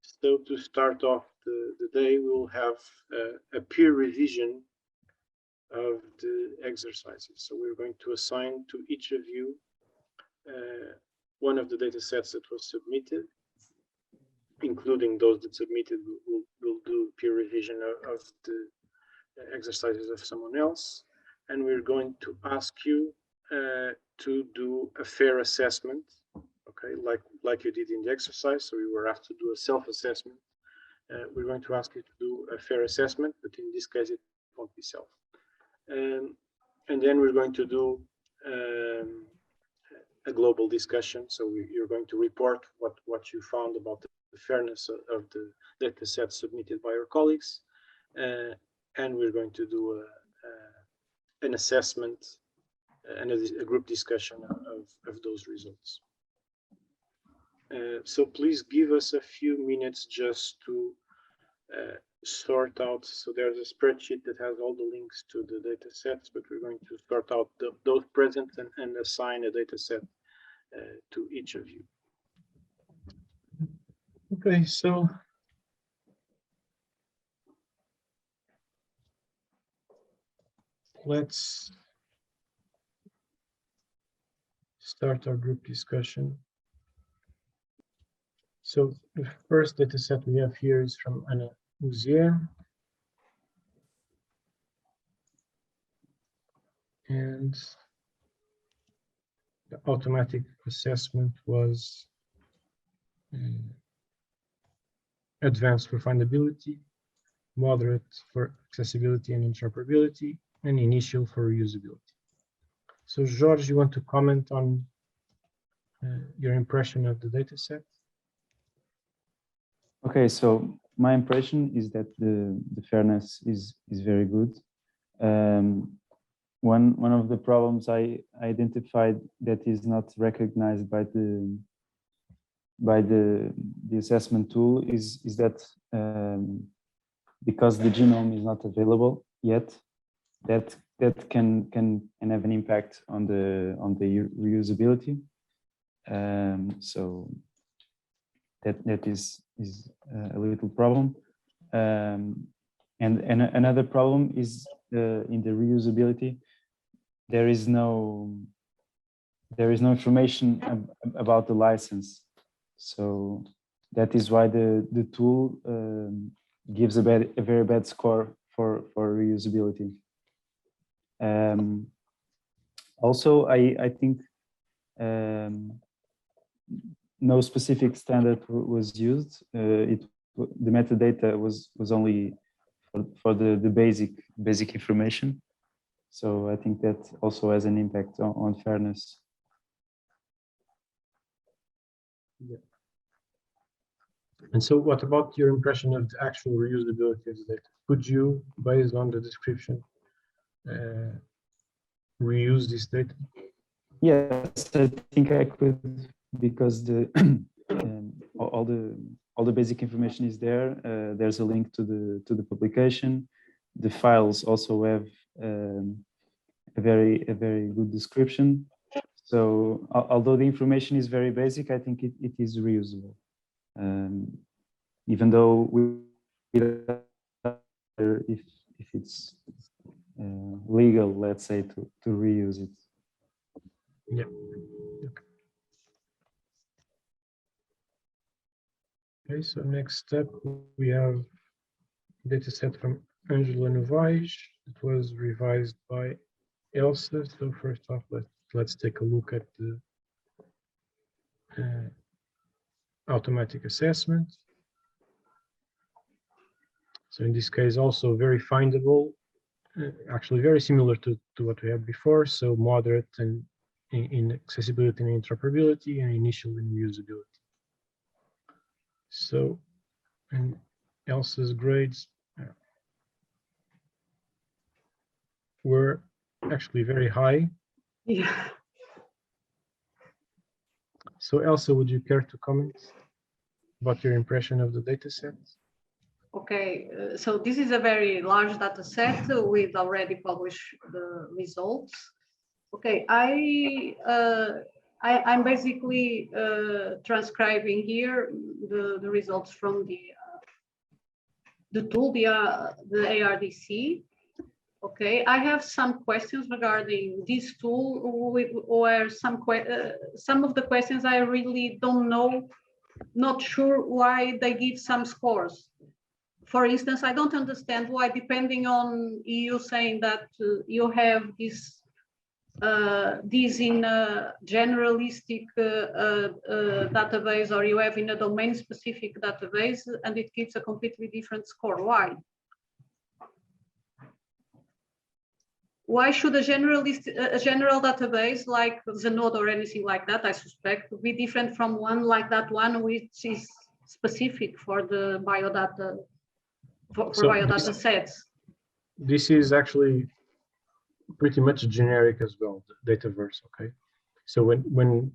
So to start off the day, we'll have a peer revision of the exercises. So we're going to assign to each of you one of the data sets that was submitted, including those that submitted. We'll do peer revision of the exercises of someone else. And we're going to ask you to do a fair assessment, okay, like you did in the exercise. So you were asked to do a self-assessment. We're going to ask you to do a fair assessment, but in this case, it won't be self. And then we're going to do a global discussion. So you're going to report what you found about the fairness of the data sets submitted by your colleagues. And we're going to do an assessment and a group discussion of those results. So please give us a few minutes just to sort out. So there's a spreadsheet that has all the links to the data sets, but we're going to sort out those present and assign a data set to each of you. Okay, so let's start our group discussion. So the first data set we have here is from Anna Uzier. And the automatic assessment was advanced for findability, moderate for accessibility and interoperability, and initial for reusability. So George, you want to comment on your impression of the data set? Okay, so my impression is that the fairness is very good. One of the problems I identified that is not recognized by the assessment tool is that because the genome is not available yet, that can have an impact on the reusability. So that is a little problem. And another problem is in the reusability. There is no information about the license, so that is why the tool gives a very bad score for reusability. Also, I think no specific standard was used. The metadata was only for the basic information. So I think that also has an impact on fairness. Yeah. And so what about your impression of the actual reusability of the data? Could you, based on the description, reuse this data? Yes, I think I could, because all the basic information is there. There's a link to the publication. The files also have a very good description. So although the information is very basic, I think it is reusable. Even though if it's legal, let's say, to reuse it. Yeah. Okay, so next step, we have data set from Angela Novaes. It was revised by Elsa. So first off, let's take a look at the automatic assessment. So in this case, also very findable, actually very similar to what we had before. So moderate and in accessibility and interoperability, and initial in usability. So, and Elsa's grades were actually very high. Yeah. So Elsa, would you care to comment about your impression of the data set? Okay, so this is a very large data set. We've already published the results. Okay, I I'm basically transcribing here the results from the tool, the ARDC. Okay, I have some questions regarding this tool, where some of the questions I really don't know, not sure why they give some scores. For instance, I don't understand why, depending on you saying that you have this in a generalistic database, or you have in a domain-specific database, and it gives a completely different score. Why? Why should a general database like Zenode or anything like that, I suspect, be different from one like that one, which is specific for the biodata, for biodata sets? This is actually pretty much generic as well, the Dataverse, okay? So when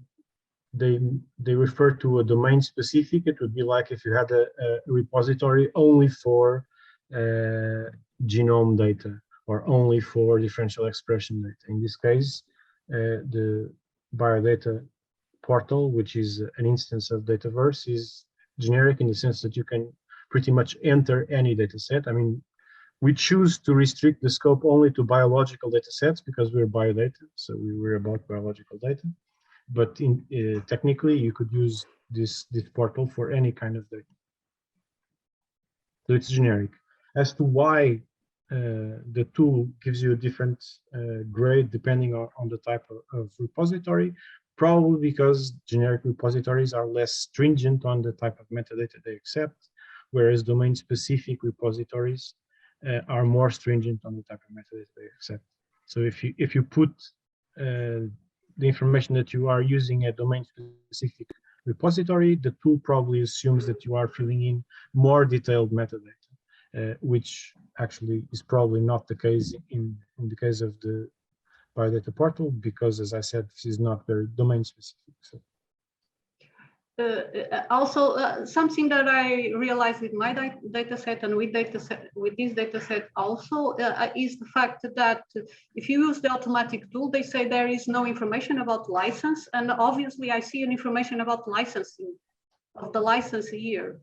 they refer to a domain specific, it would be like if you had a repository only for genome data, or only for differential expression data. In this case, the biodata portal, which is an instance of Dataverse, is generic in the sense that you can pretty much enter any data set. I mean, we choose to restrict the scope only to biological data sets because we're biodata, so we were about biological data. But technically, you could use this portal for any kind of data. So it's generic. As to why the tool gives you a different grade depending on the type of repository, probably because generic repositories are less stringent on the type of metadata they accept, whereas domain-specific repositories are more stringent on the type of metadata they accept. So if you put the information that you are using a domain-specific repository, the tool probably assumes that you are filling in more detailed metadata, which actually is probably not the case in the case of the biodata portal, because, as I said, this is not very domain-specific. So. Also, something that I realized with my data set and with this data set also is the fact that if you use the automatic tool, they say there is no information about license, and obviously I see an information about licensing of the license here.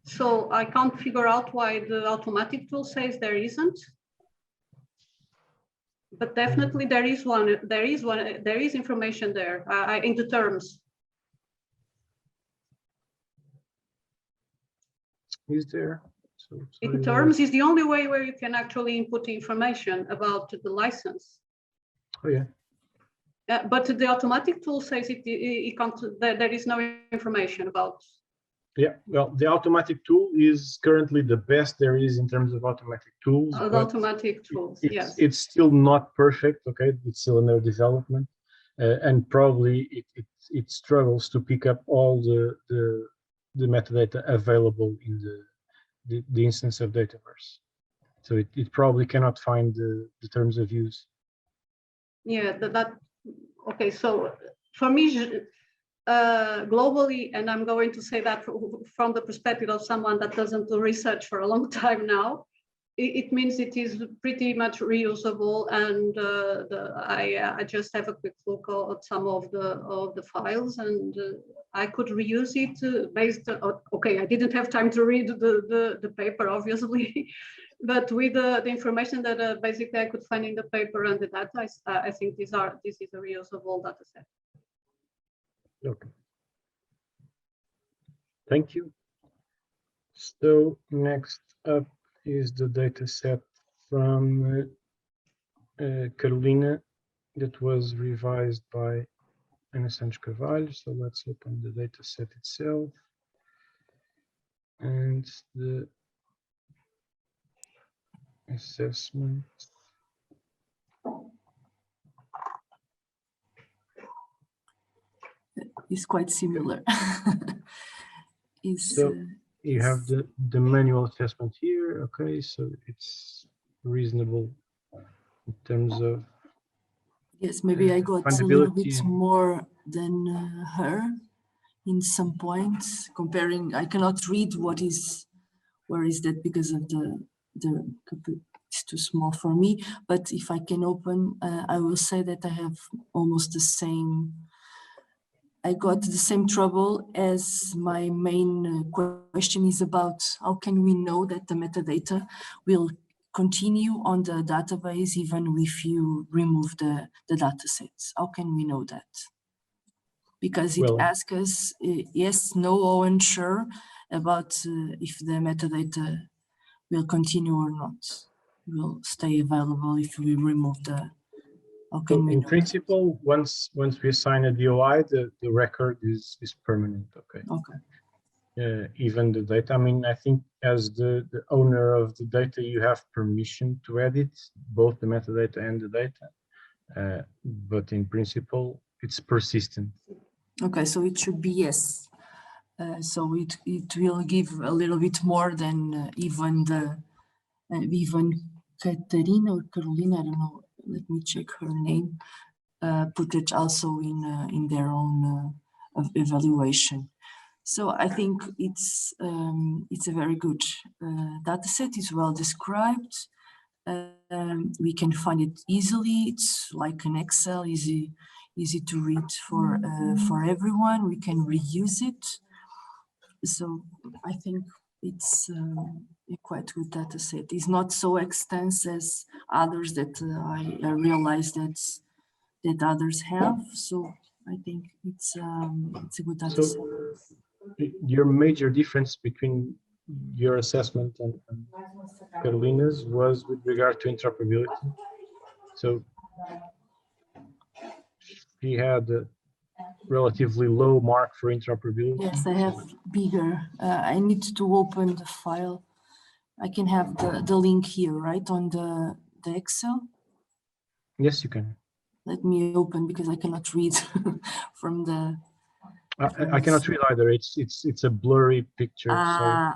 So I can't figure out why the automatic tool says there isn't. But definitely there is one. There is information there in the terms. Is there? So, in terms is the only way where you can actually input information about the license. Oh yeah. But the automatic tool says it can't. There is no information about. Yeah, well, the automatic tool is currently the best there is in terms of automatic tools. The automatic tools, yes. It's still not perfect, okay? It's still in their development, and probably it struggles to pick up all the metadata available in the instance of Dataverse. So it probably cannot find the terms of use. Yeah, okay, so for me, globally, and I'm going to say that from the perspective of someone that doesn't do research for a long time now, it means it is pretty much reusable, and I just have a quick look at some of the files, and I could reuse it based on, okay, I didn't have time to read the paper, obviously, but with the information that basically I could find in the paper and the data, I think this is a reusable data set. Okay. Thank you. So next up is the data set from Carolina that was revised by Ana Santos Carvalho. So let's open the data set itself and the assessment. Is quite similar. So you have the manual assessment here. Okay, so it's reasonable in terms of. Yes, maybe I got a little bit more than her in some points. Comparing, I cannot read where is that because of it's too small for me. But if I can open, I will say that I have almost the same I got the same trouble as my main question is about how can we know that the metadata will continue on the database even if you remove the data sets? How can we know that? Because it asks us yes, no, or unsure about if the metadata will continue or not, will stay available if we remove the. So in principle, once we assign a DOI, the record is permanent. Okay. Okay. Even the data. I mean, I think as the owner of the data, you have permission to edit both the metadata and the data. But in principle, it's persistent. Okay, so it should be yes. So it will give a little bit more than even Katerina or Carolina, I don't know. Let me check her name. Put it also in their own evaluation. So I think it's a very good data set. It's well described. We can find it easily. It's like an Excel, easy to read for everyone. We can reuse it. So I think it's a quite good data set. It's not so extensive as others that I realized that others have. So I think it's a good data set. Your major difference between your assessment and Carolina's was with regard to interoperability. So she had a relatively low mark for interoperability. Yes, I have bigger. I need to open the file. I can have the link here, right, on the Excel? Yes, you can. Let me open because I cannot read from the. I cannot read either. It's a blurry picture.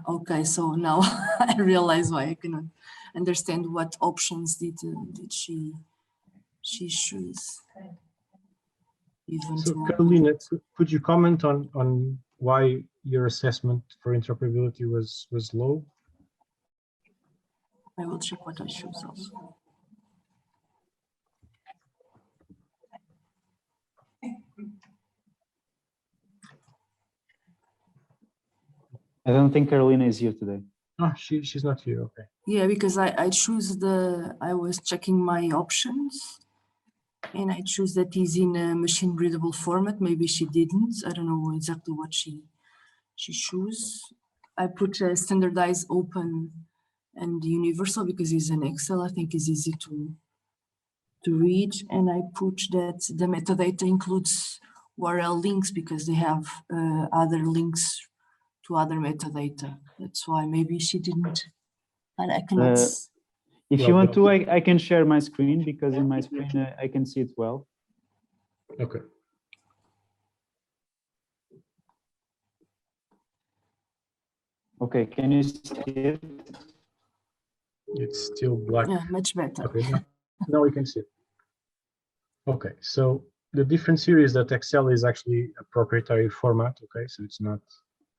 Okay. So now I realize why I cannot understand what options did she choose. So Carolina, could you comment on why your assessment for interoperability was low? I will check what I choose also. I don't think Carolina is here today. Oh, she's not here. Okay. Yeah, because I choose I was checking my options and I choose that is in a machine readable format. Maybe she didn't. I don't know exactly what she chose. I put a standardized open and universal because it's an Excel. I think it's easy to read. And I put that the metadata includes URL links because they have other links to other metadata. That's why maybe she didn't. And I cannot. If you want to, I can share my screen because in my screen I can see it well. Okay. Okay, can you see it? It's still black. Yeah, much better. Okay, now we can see it. Okay, so the difference here is that Excel is actually a proprietary format. Okay, so it's not.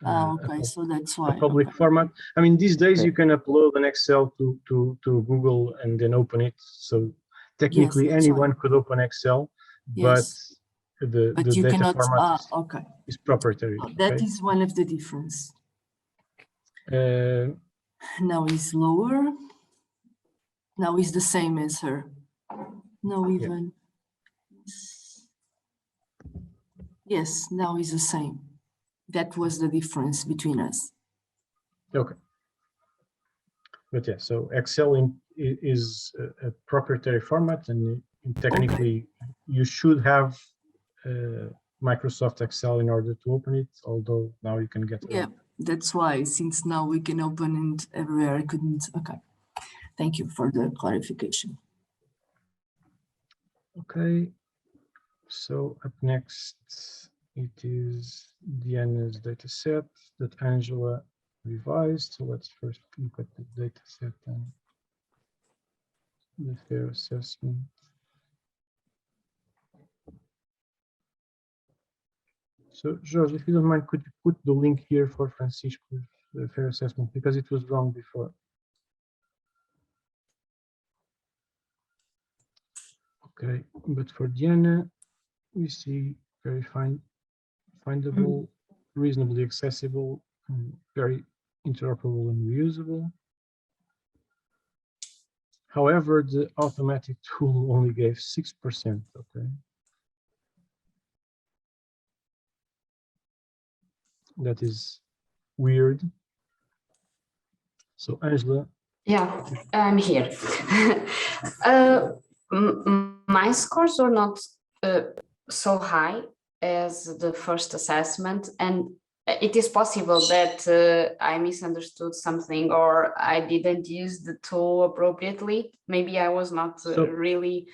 Okay, so that's why. A public format. I mean, these days you can upload an Excel to Google and then open it. So technically anyone could open Excel, but the you data cannot, format okay. is proprietary. That is one of the difference. Uh, now is lower. Now is the same as her. No, even. Yes, now is the same. That was the difference between us. Okay. But yeah, so Excel is a proprietary format, and technically you should have Microsoft Excel in order to open it, although now you can get it. Yeah, that's why, since now we can open it everywhere, I couldn't. Okay. Thank you for the clarification. Okay. So up next, it is Diana's data set that Angela revised. So let's first look at the data set and the fair assessment. So George, if you don't mind, could you put the link here for Francisco's fair assessment because it was wrong before. Okay, but for Diana, we see very fine findable, reasonably accessible, very interoperable and reusable. However, the automatic tool only gave 6%. Okay. That is weird. So Angela. Yeah, I'm here. My scores were not so high as the first assessment, and it is possible that I misunderstood something or I didn't use the tool appropriately. Maybe I was not really.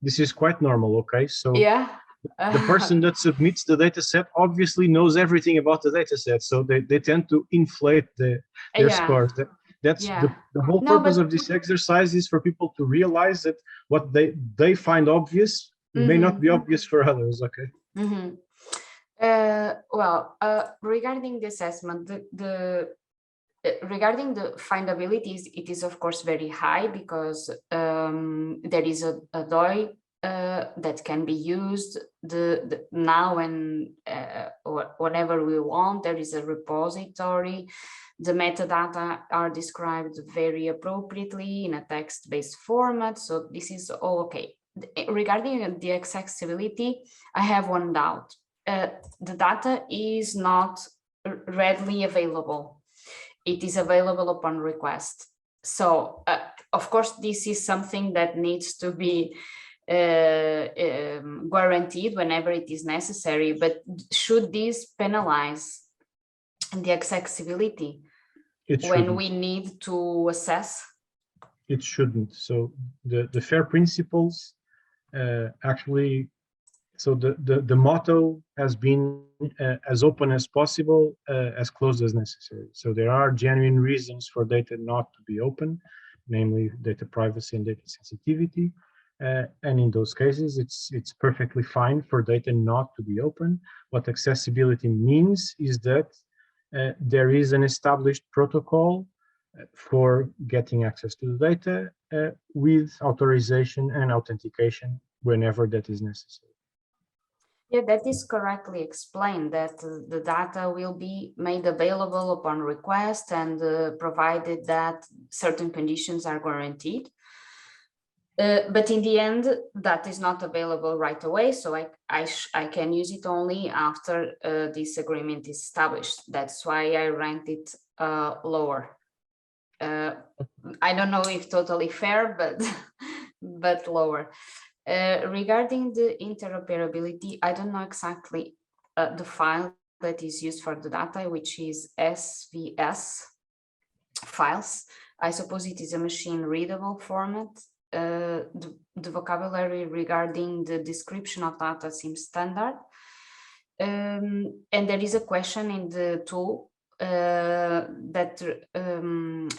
this is quite normal. Okay, so yeah. The person that submits the data set obviously knows everything about the data set, so they tend to inflate their scores. That's the whole purpose of this exercise is for people to realize that what they find obvious may not be obvious for others. Okay. Regarding the assessment, regarding the findability, it is of course very high because there is a DOI that can be used now and whenever we want. There is a repository. The metadata are described very appropriately in a text-based format. So this is all okay. Regarding the accessibility, I have one doubt. The data is not readily available. It is available upon request. So of course, this is something that needs to be guaranteed whenever it is necessary, but should this penalize the accessibility when we need to assess? It shouldn't. So the FAIR principles actually, so the motto has been as open as possible, as closed as necessary. So there are genuine reasons for data not to be open, namely data privacy and data sensitivity. And in those cases, it's perfectly fine for data not to be open. What accessibility means is that there is an established protocol for getting access to the data with authorization and authentication whenever that is necessary. Yeah, that is correctly explained, that the data will be made available upon request and provided that certain conditions are guaranteed. But in the end, that is not available right away. So I can use it only after this agreement is established. That's why I ranked it lower. I don't know if totally fair, but lower. Regarding the interoperability, I don't know exactly the file that is used for the data, which is SVS files. I suppose it is a machine readable format. The vocabulary regarding the description of data seems standard. And there is a question in the tool that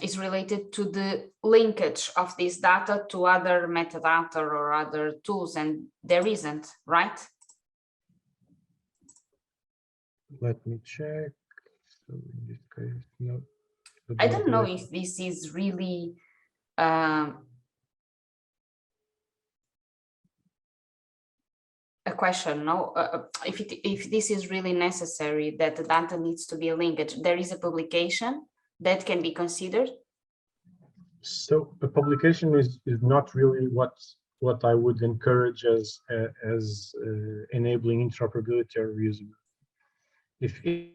is related to the linkage of this data to other metadata or other tools, and there isn't, right? Let me check. So in this case, no. I don't know if this is really a question, no? If this is really necessary, that the data needs to be linked, there is a publication that can be considered. So a publication is not really what I would encourage as enabling interoperability or reusability.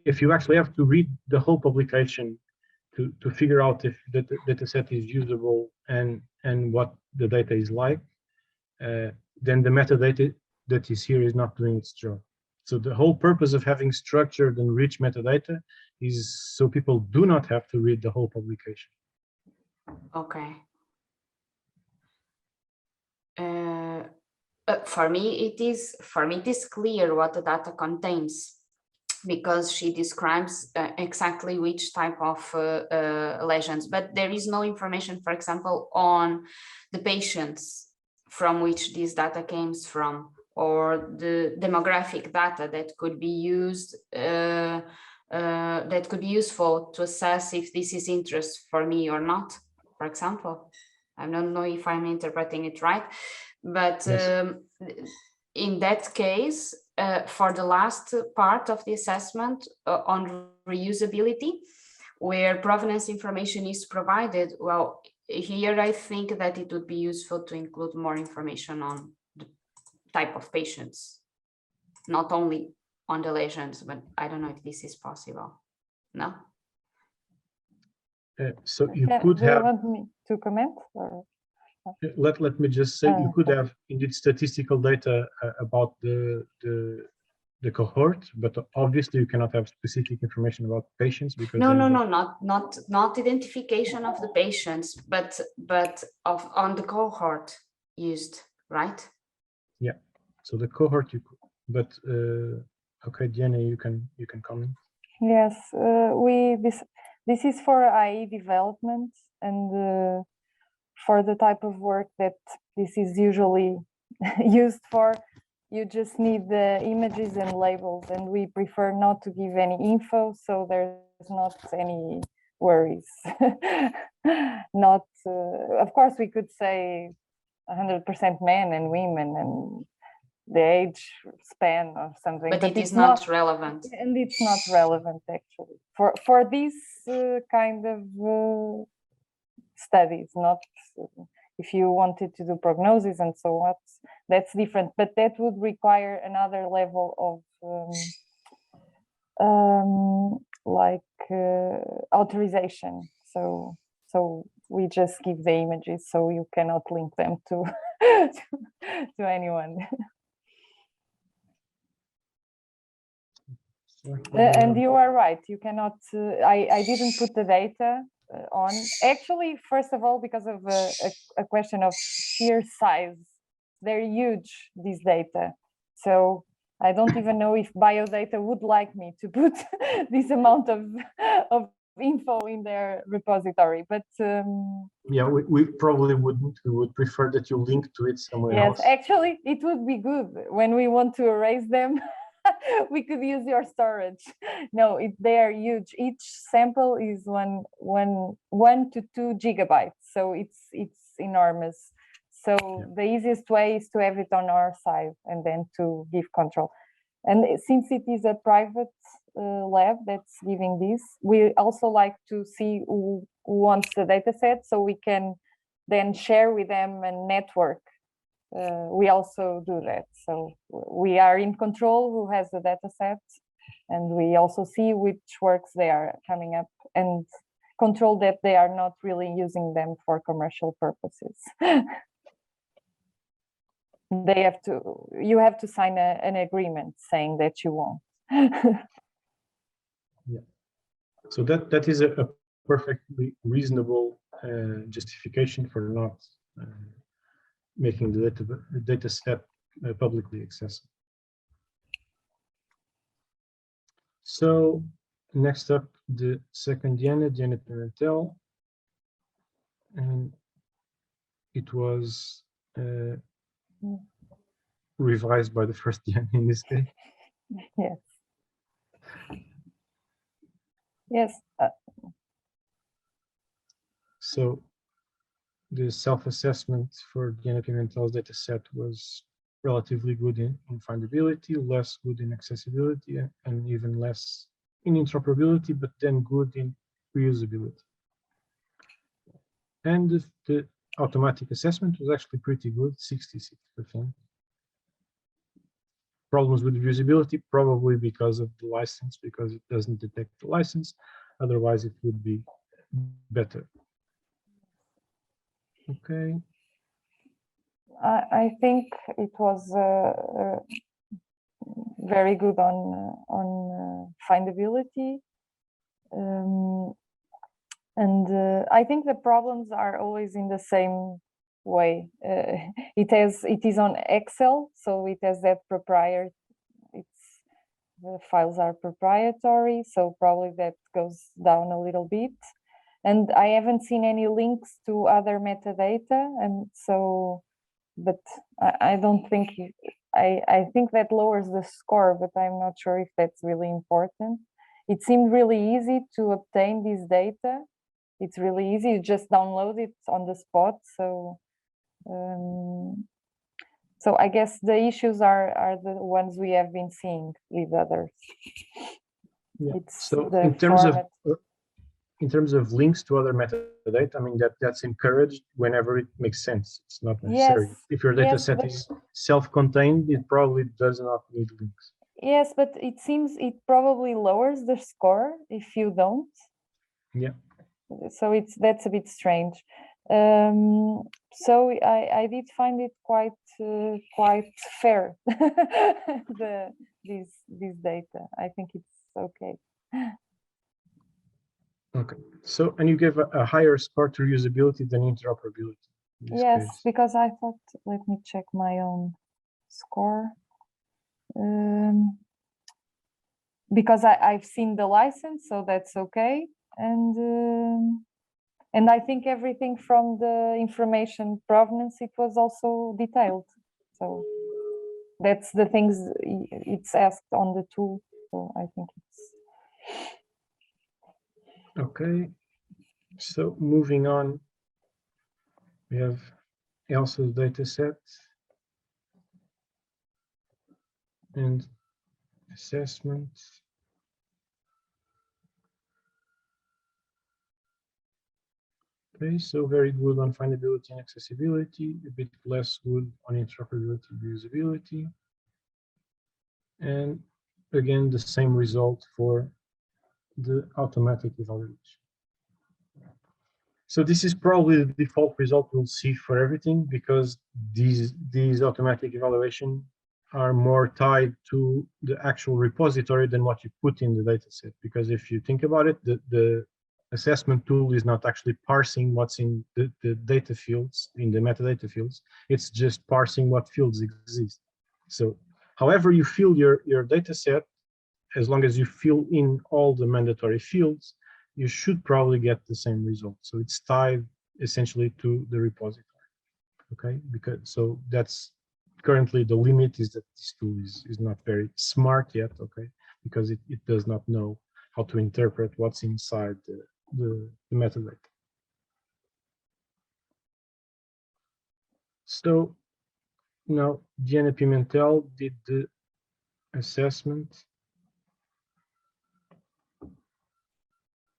If you actually have to read the whole publication to figure out if the data set is usable and what the data is like, then the metadata that is here is not doing its job. So the whole purpose of having structured and rich metadata is so people do not have to read the whole publication. Okay. For me, it is clear what the data contains, because she describes exactly which type of lesions, but there is no information, for example, on the patients from which this data comes from, or the demographic data that could be used, that could be useful to assess if this is interest for me or not, for example. I don't know if I'm interpreting it right, but yes. In that case, for the last part of the assessment on reusability, where provenance information is provided, well, here I think that it would be useful to include more information on the type of patients, not only on the lesions, but I don't know if this is possible. No? So you Do could you have, want me to comment? Or? let me just say, you could have indeed statistical data about the cohort, but obviously you cannot have specific information about patients because No, then not identification of the patients, but on the cohort used, right? Yeah. So the cohort you could, but okay, Diana, you can comment. Yes, this is for IE development, and for the type of work that this is usually used for, you just need the images and labels, and we prefer not to give any info, so there's not any worries. Not, of course, we could say 100% men and women and the age span or something, But it it's is not relevant. and it's not relevant actually for these kind of studies. Not if you wanted to do prognosis and so on, that's different, but that would require another level of authorization. So we just give the images, so you cannot link them to to anyone. And you are right, you cannot, I didn't put the data on. Actually, first of all, because of a question of sheer size. They're huge, these data. So I don't even know if biodata would like me to put this amount of info in their repository, but yeah, we probably wouldn't. We would prefer that you link to it somewhere yes, else. actually, it would be good when we want to erase them. We could use your storage. No, they are huge. Each sample is one to 2 gigabytes, so it's enormous. So the easiest way is to have it on our side and then to give control. And since it is a private lab that's giving this, we also like to see who wants the data set, so we can then share with them and network. We also do that. So we are in control who has the data set, and we also see which works they are coming up and control that they are not really using them for commercial purposes. You have to sign an agreement saying that you won't. Yeah. So that is a perfectly reasonable justification for not making the data set publicly accessible. So next up, the second Diana Pimentel, and it was revised by the first Diana in this case. Yes. Yes. So the self-assessment for Diana Pimentel's data set was relatively good in findability, less good in accessibility, and even less in interoperability, but then good in reusability. And the automatic assessment was actually pretty good, 66%. Problems with reusability, probably because of the license, because it doesn't detect the license. Otherwise, it would be better. Okay. I think it was very good on findability, and I think the problems are always in the same way. It is on Excel, so it has that proprietary. The files are proprietary, so probably that goes down a little bit. And I haven't seen any links to other metadata, and so, but I don't think, I think that lowers the score, but I'm not sure if that's really important. It seemed really easy to obtain this data. It's really easy, you just download it on the spot. So So I guess the issues are the ones we have been seeing with others. Yeah. It's So the in terms of links to other metadata, I mean that's encouraged whenever it makes sense. It's not necessary. Yes, If your data yes, set but is self-contained, it probably does not need links. yes, but it seems it probably lowers the score if you don't. Yeah. So that's a bit strange. So I did find it quite fair. This data, I think it's okay. Okay. So, and you gave a higher score to reusability than interoperability. In this Yes, case. because I thought, let me check my own score. Because I've seen the license, so that's okay. And I think everything from the information provenance, it was also detailed. So that's the things it's asked on the tool. So I think it's Okay. So moving on, we have Elsa's data set and assessment. Okay, so very good on findability and accessibility, a bit less good on interoperability and reusability. And again, the same result for the automatic evaluation. So this is probably the default result we'll see for everything, because these automatic evaluation are more tied to the actual repository than what you put in the dataset. Because if you think about it, the assessment tool is not actually parsing what's in the data fields, in the metadata fields. It's just parsing what fields exist. So however you fill your data set, as long as you fill in all the mandatory fields, you should probably get the same result. So it's tied essentially to the repository. Okay, because so that's currently the limit, is that this tool is not very smart yet. Okay, because it does not know how to interpret what's inside the metadata. So now Diana Pimentel did the assessment.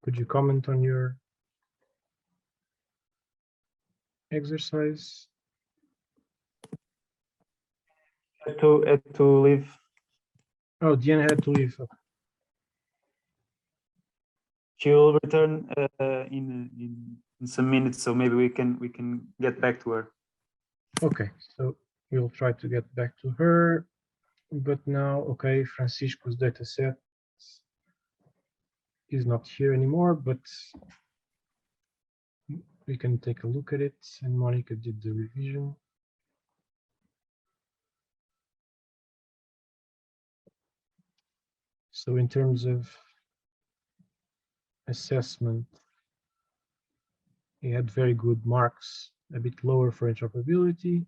Could you comment on your exercise? Had to leave. Oh, Diana had to leave. Okay. She will return in some minutes, so maybe we can get back to her. Okay, so we'll try to get back to her, but now, okay, Francisco's data set is not here anymore, but we can take a look at it, and Monica did the revision. So in terms of assessment, he had very good marks, a bit lower for interoperability.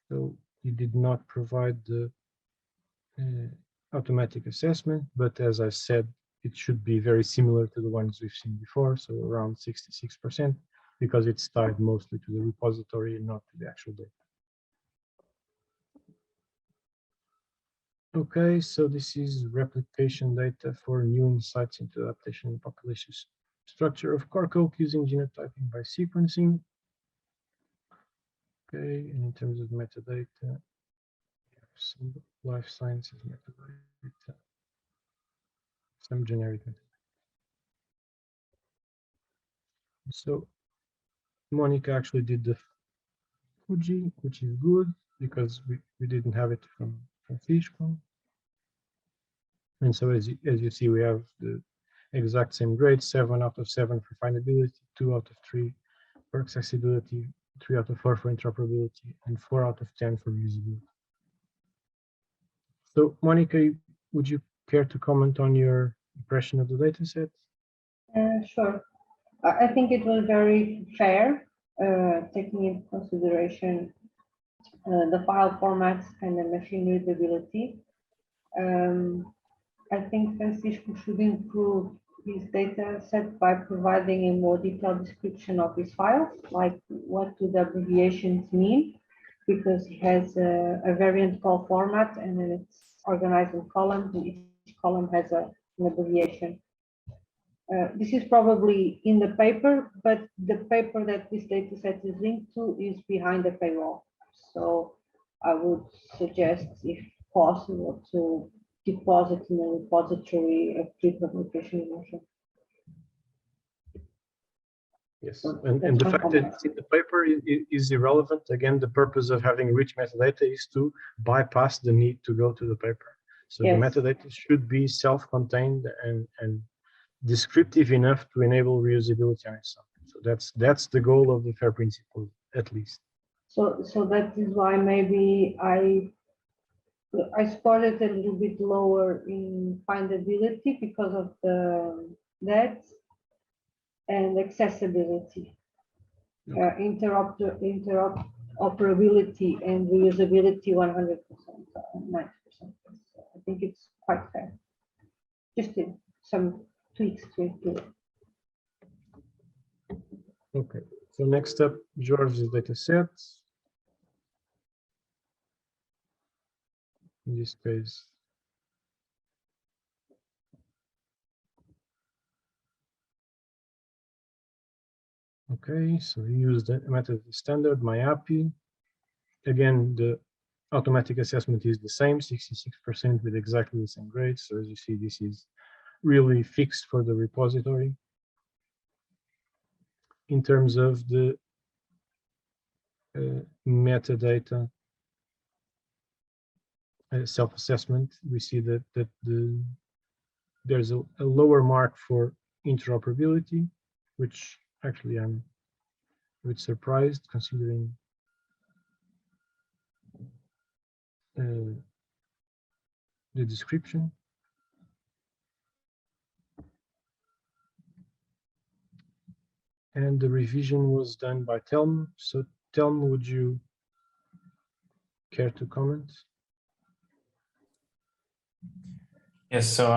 So he did not provide the automatic assessment, but as I said, it should be very similar to the ones we've seen before, so around 66%, because it's tied mostly to the repository and not to the actual data. Okay, so this is replication data for new insights into adaptation and population structure of core coke using genotyping by sequencing. Okay, and in terms of metadata, some life sciences metadata, some generic metadata. So Monica actually did the Fuji, which is good because we didn't have it from Francisco. And so as you see, we have the exact same grade, 7 out of 7 for findability, 2 out of 3 for accessibility, 3 out of 4 for interoperability, and 4 out of 10 for usability. So Monica, would you care to comment on your impression of the data set? Sure. I think it was very fair, taking into consideration the file formats and the machine readability. I think Francisco should improve this data set by providing a more detailed description of his files, like what do the abbreviations mean, because it has a variant call format and then it's organized in columns, and each column has an abbreviation. This is probably in the paper, but the paper that this data set is linked to is behind the paywall. So I would suggest, if possible, to deposit in a repository of pre-publication version. Yes, So and that's the my fact that comment. it's in the paper is irrelevant. Again, the purpose of having rich metadata is to bypass the need to go to the paper. So the Yes. metadata should be self-contained and descriptive enough to enable reusability on its own. So that's the goal of the FAIR principle, at least. So that is why maybe I scored it a little bit lower in findability because of that and accessibility. Interoperability and reusability 100%, 90%. I think it's quite fair. Just some tweaks to it. Okay, so next up, George's data set. In this case, okay, so we use the method standard MyAPI. Again, the automatic assessment is the same, 66% with exactly the same grades. So as you see, this is really fixed for the repository. In terms of the metadata self-assessment, we see that there's a lower mark for interoperability, which actually I'm a bit surprised considering the description. And the revision was done by Telm. So Telm, would you care to comment? Yes, so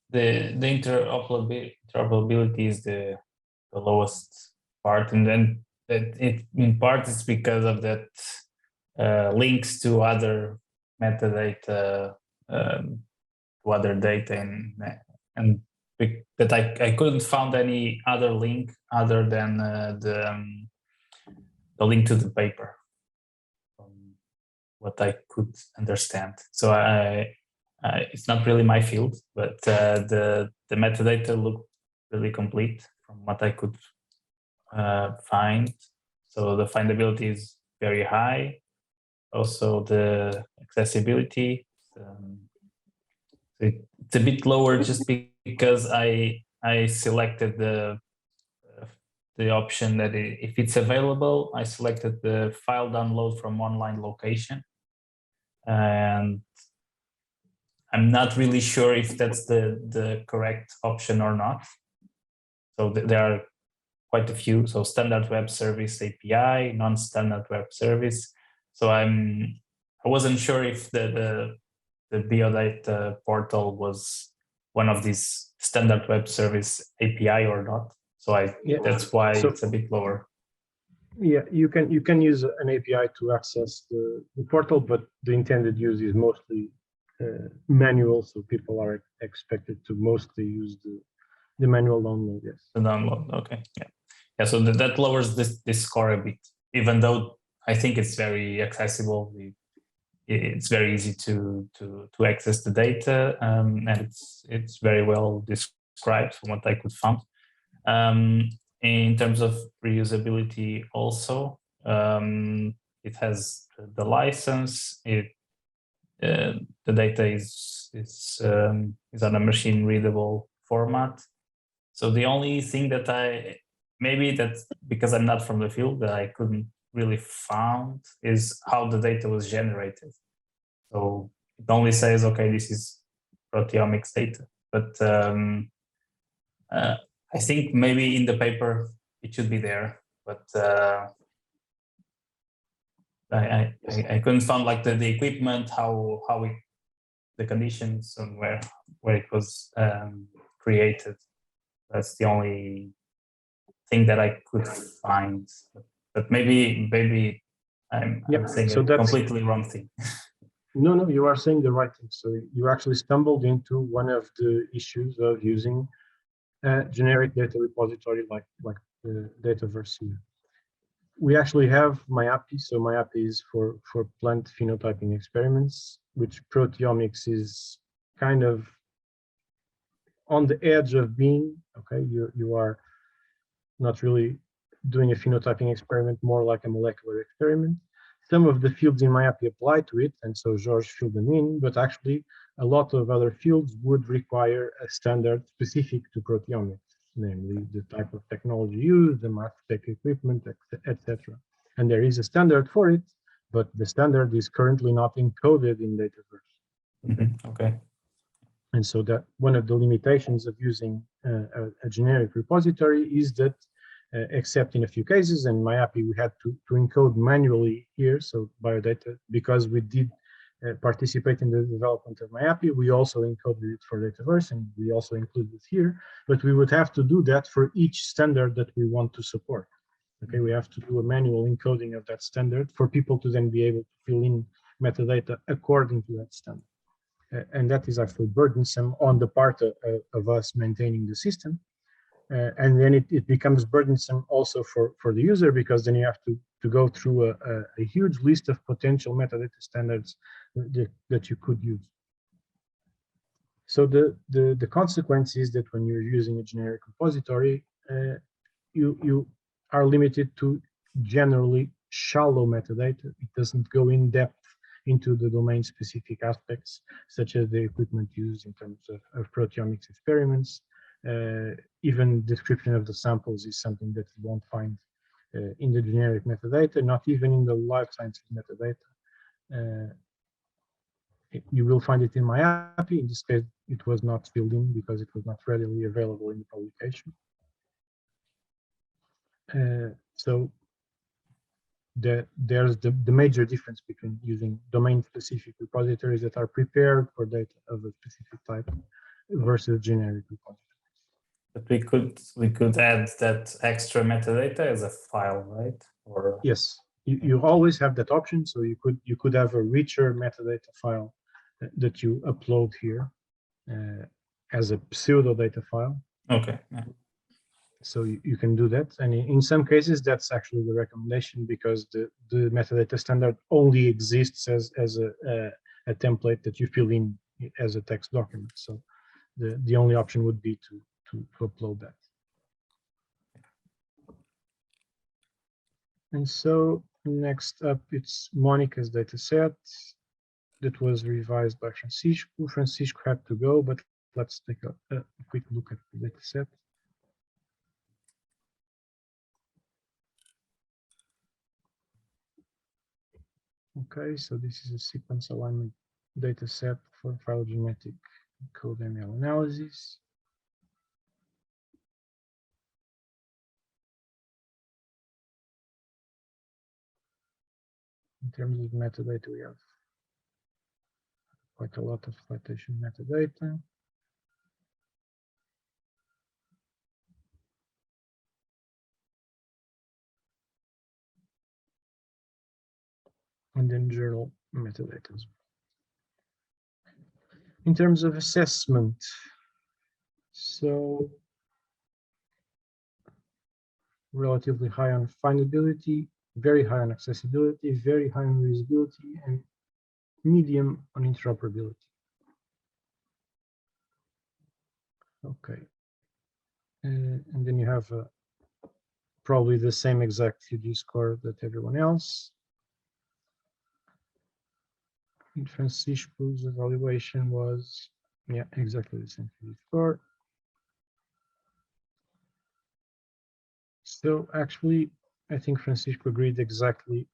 the interoperability is the lowest part, and then it in part is because of that links to other metadata, to other data, and that I couldn't find any other link other than the link to the paper, from what I could understand. So it's not really my field, but the metadata looked really complete from what I could find. So the findability is very high. Also the accessibility, it's a bit lower just because I selected the option that if it's available, I selected the file download from online location, and I'm not really sure if that's the correct option or not. So there are quite a few. So standard web service API, non-standard web service. So I wasn't sure if the biodata portal was one of these standard web service API or not. So that's why it's a bit lower. Yeah, you can use an API to access the portal, but the intended use is mostly manual, so people are expected to mostly use the manual download. Yes. The download. Okay. Yeah. So that lowers this score a bit, even though I think it's very accessible. It's very easy to access the data, and it's very well described from what I could find. In terms of reusability, also it has the license. The data is on a machine readable format. So the only thing that maybe that's because I'm not from the field, that I couldn't really found is how the data was generated. So it only says, okay, this is proteomics data, but I think maybe in the paper it should be there, but I couldn't find like the equipment, how the conditions and where it was created. That's the only thing that I could find. But maybe I'm saying so a that's completely wrong thing. No, you are saying the right thing. So you actually stumbled into one of the issues of using a generic data repository like the Dataverse here. We actually have MyAPI. So MyAPI is for plant phenotyping experiments, which proteomics is kind of on the edge of being. Okay, you are not really doing a phenotyping experiment, more like a molecular experiment. Some of the fields in MyAPI apply to it, and so George filled them in, but actually a lot of other fields would require a standard specific to proteomics, namely the type of technology used, the mass spec equipment, etc. And there is a standard for it, but the standard is currently not encoded in Dataverse. Okay. And so that one of the limitations of using a generic repository is that, except in a few cases, and MyAPI we had to encode manually here, so biodata, because we did participate in the development of MyAPI, we also encoded it for Dataverse, and we also included it here, but we would have to do that for each standard that we want to support. Okay, we have to do a manual encoding of that standard for people to then be able to fill in metadata according to that standard. And that is actually burdensome on the part of us maintaining the system. And then it becomes burdensome also for the user, because then you have to go through a huge list of potential metadata standards that you could use. So the consequence is that when you're using a generic repository, you are limited to generally shallow metadata. It doesn't go in depth into the domain-specific aspects, such as the equipment used in terms of proteomics experiments. Even description of the samples is something that you won't find in the generic metadata, not even in the life sciences metadata. You will find it in MyAPI. In this case, it was not filled in because it was not readily available in the publication. So there's the major difference between using domain-specific repositories that are prepared for data of a specific type versus generic repositories. But we could add that extra metadata as a file, right? Or yes, you always have that option. So you could have a richer metadata file that you upload here as a pseudo data file. Okay. Yeah. So you can do that, and in some cases that's actually the recommendation, because the metadata standard only exists as a template that you fill in as a text document. So the only option would be to upload that. And so next up, it's Monica's data set that was revised by Francisco. Francisco had to go, but let's take a quick look at the data set. Okay, so this is a sequence alignment data set for phylogenetic code ML analysis. In terms of metadata, we have quite a lot of citation metadata. And then journal metadata as well. In terms of assessment, so relatively high on findability, very high on accessibility, very high on reusability, and medium on interoperability. Okay. And then you have probably the same exact QG score that everyone else. In Francisco's evaluation was, yeah, exactly the same QG score. So actually, I think Francisco agreed exactly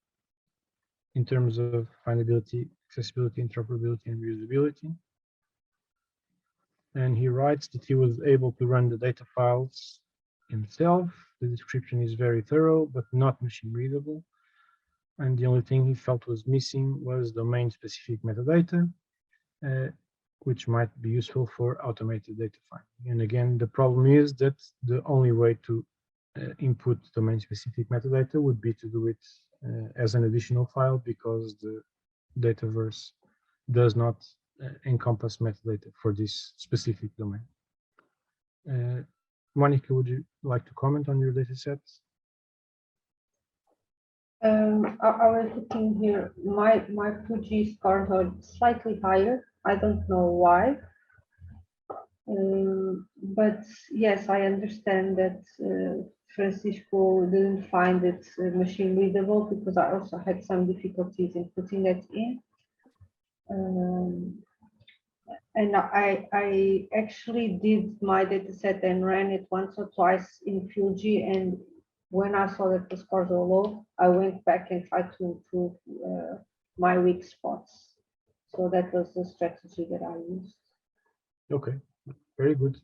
in terms of findability, accessibility, interoperability, and reusability. And he writes that he was able to run the data files himself. The description is very thorough, but not machine readable. And the only thing he felt was missing was domain-specific metadata. which might be useful for automated data finding. And again, the problem is that the only way to input domain-specific metadata would be to do it as an additional file, because the Dataverse does not encompass metadata for this specific domain. Monica, would you like to comment on your data sets? I was looking here, my 2G scores are slightly higher. I don't know why. But yes, I understand that Francisco didn't find it machine readable, because I also had some difficulties in putting that in. And I actually did my data set and ran it once or twice in Fuji, and when I saw that the scores were low, I went back and tried to improve my weak spots. So that was the strategy that I used. Okay, very good.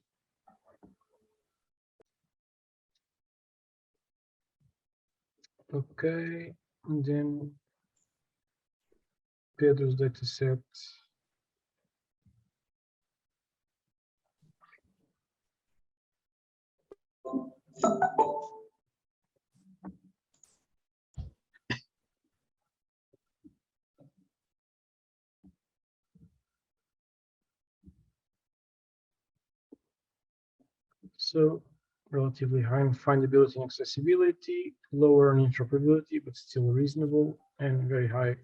Okay, and then Pedro's data set. So relatively high in findability and accessibility, lower in interoperability, but still reasonable, and very high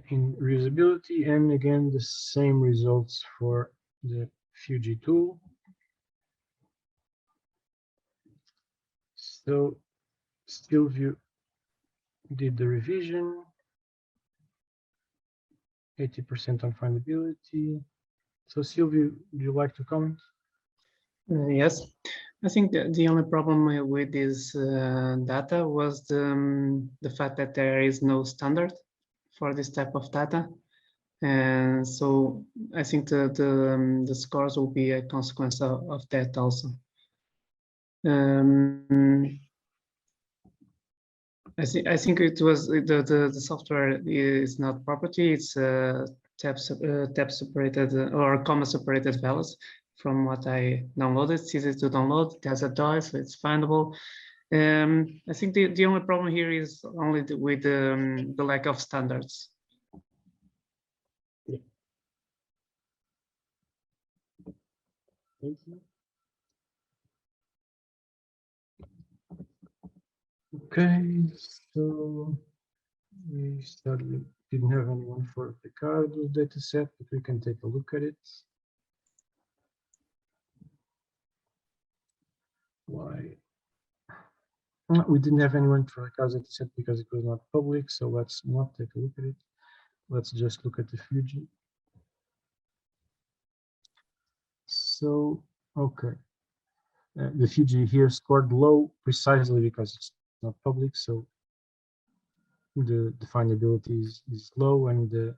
in reusability. And again, the same results for the Fuji tool. So StillView did the revision, 80% on findability. So Sylvia, would you like to comment? Yes, I think the only problem with this data was the fact that there is no standard for this type of data. And so I think the scores will be a consequence of that also. I think it was the software is not property, it's tab separated or comma separated values. From what I downloaded, it's easy to download, it has a DOI, so it's findable. I think the only problem here is only with the lack of standards. Yeah. Thank you. Okay, so we started, didn't have anyone for Ricardo's data set, but we can take a look at it. Why? We didn't have anyone for Ricardo's data set because it was not public, so let's not take a look at it. Let's just look at the Fuji. So, okay. The Fuji here scored low precisely because it's not public, so the definability is low, and the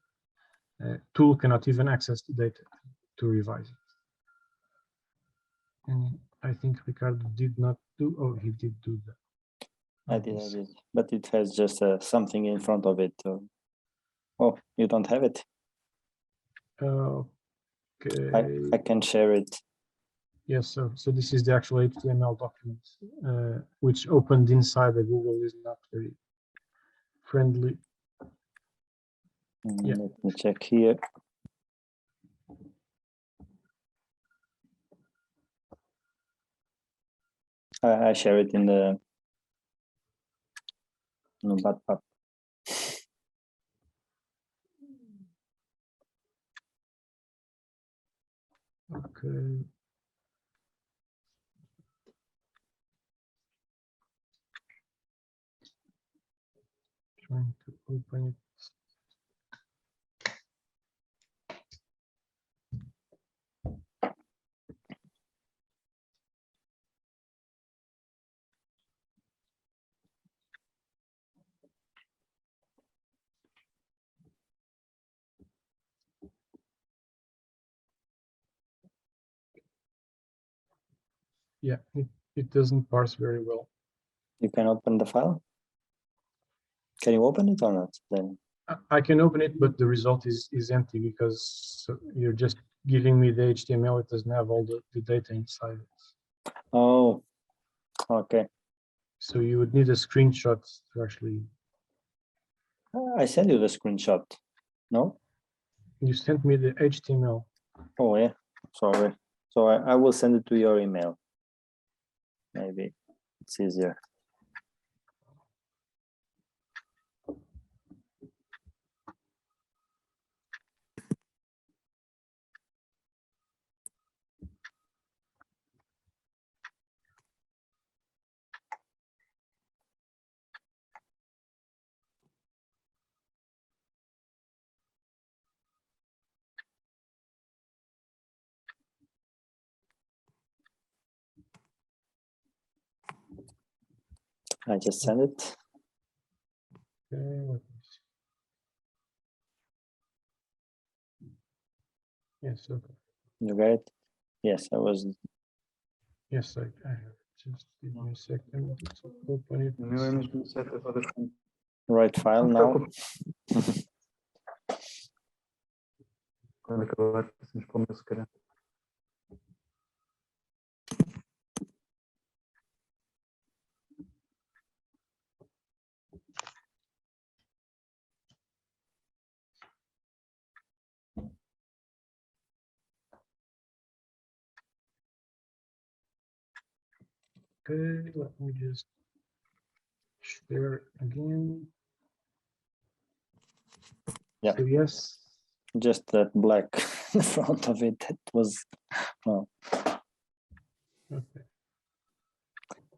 tool cannot even access the data to revise it. And I think Ricardo did not do, oh, he did do that. I did, but it has just something in front of it. Oh, you don't have it? Okay. I can share it. Yes, so this is the actual HTML document, which opened inside the Google is not very friendly. Yeah. Let me check here. I share it in the backpack. Okay. Trying to open it. Yeah, it doesn't parse very well. You can open the file. Can you open it or not? Then I can open it, but the result is empty because you're just giving me the HTML. It doesn't have all the data inside it. Oh, okay. So you would need a screenshot to actually. I sent you the screenshot. No? You sent me the HTML. Oh yeah, sorry. So I will send it to your email. Maybe it's easier. I just sent it. Okay, let me see. Yes, okay. You got it? Yes, I was. Yes, I have. Just give me a second to open it. O meu é mesmo no setup da frente. Right file Não se now. preocupe. Quando acabar, passamos para o meu, se calhar. Okay, let me just share again. Yeah. So yes. Just that black in front of it. That was. Oh, Okay.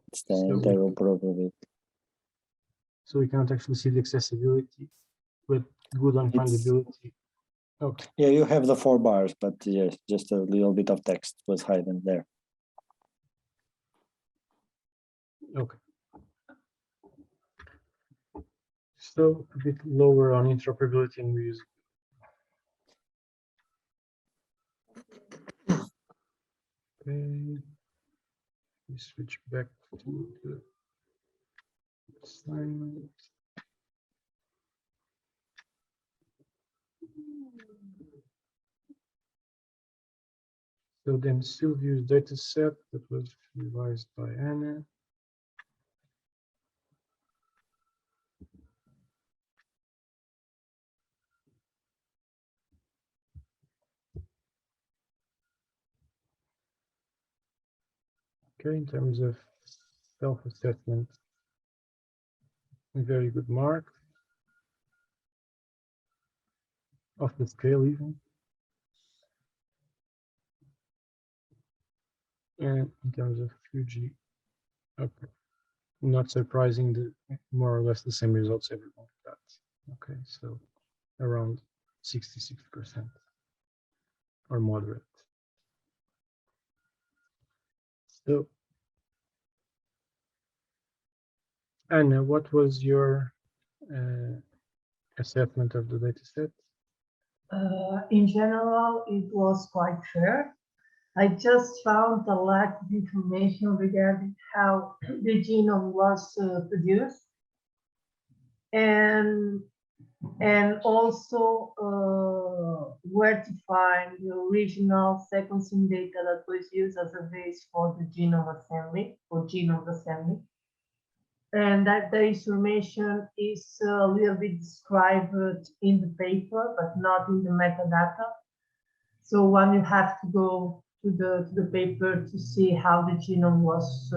it's the So interoperability. So we can't actually see the accessibility, but good on findability. Okay. Yeah, you have the 4 bars, but yes, just a little bit of text was hidden there. Okay. So a bit lower on interoperability and reuse. Okay. We switch back to the assignment. So then Sylvia's data set that was revised by Anna. Okay, in terms of self-assessment, a very good mark. Off the scale even. And in terms of Fuji, okay. Not surprising, more or less the same results everyone got. Okay, so around 66% or moderate. So, Anna, what was your assessment of the data set? In general, it was quite fair. I just found a lack of information regarding how the genome was produced, and also where to find the original sequencing data that was used as a base for the genome assembly or genome assembly. And that the information is a little bit described in the paper, but not in the metadata. So one, you have to go to the paper to see how the genome was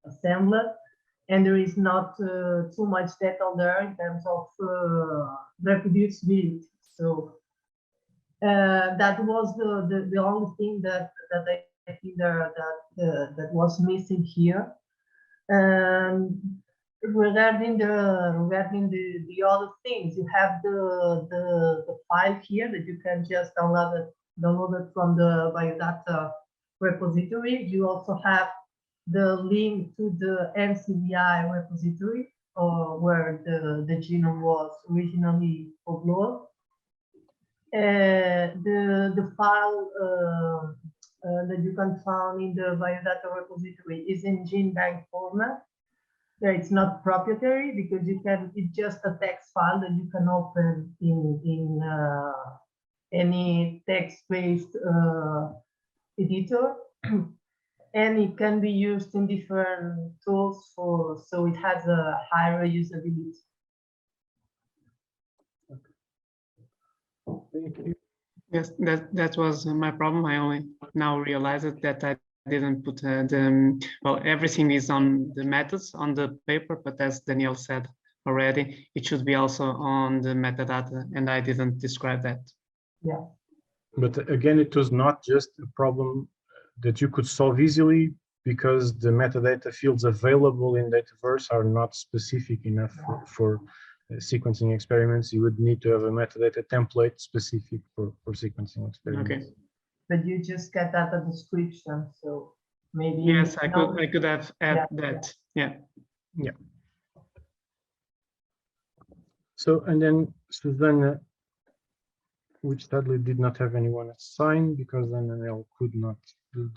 assembled. And there is not too much data there in terms of reproducibility. So that was the only thing that I think that was missing here. Regarding the other things, you have the file here that you can just download it from the biodata repository. You also have the link to the NCBI repository, where the genome was originally uploaded. The file that you can find in the biodata repository is in GenBank format. Yeah, it's not proprietary because it's just a text file that you can open in any text-based editor. And it can be used in different tools so it has a higher usability. Thank you. Yes, that was my problem. I only now realized it, that I didn't put well, everything is on the methods on the paper, but as Daniel said already, it should be also on the metadata, and I didn't describe that. Yeah. But again, it was not just a problem that you could solve easily because the metadata fields available in Dataverse are not specific enough for sequencing experiments. You would need to have a metadata template specific for sequencing experiments. Okay. But you just get that a description, so maybe. Yes, I could have added that. Yeah. Yeah. So, and then Susanna, which sadly did not have anyone assigned because then Daniel could not do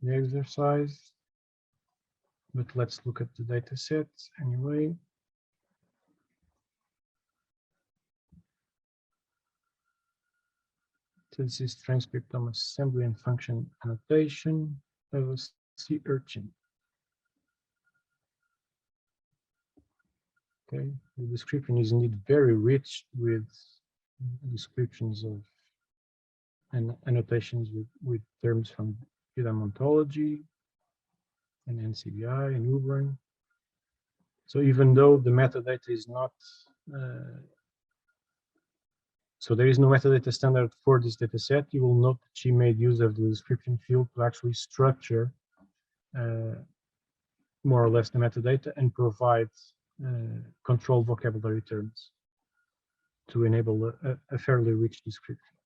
the exercise. But let's look at the data sets anyway. So this is transcriptome assembly and function annotation of a sea urchin. Okay, the description is indeed very rich with descriptions of and annotations with terms from Phyla ontology and NCBI and Ubrin. So even though the metadata is not, so there is no metadata standard for this data set, you will note that she made use of the description field to actually structure more or less the metadata and provide control vocabulary terms to enable a fairly rich description.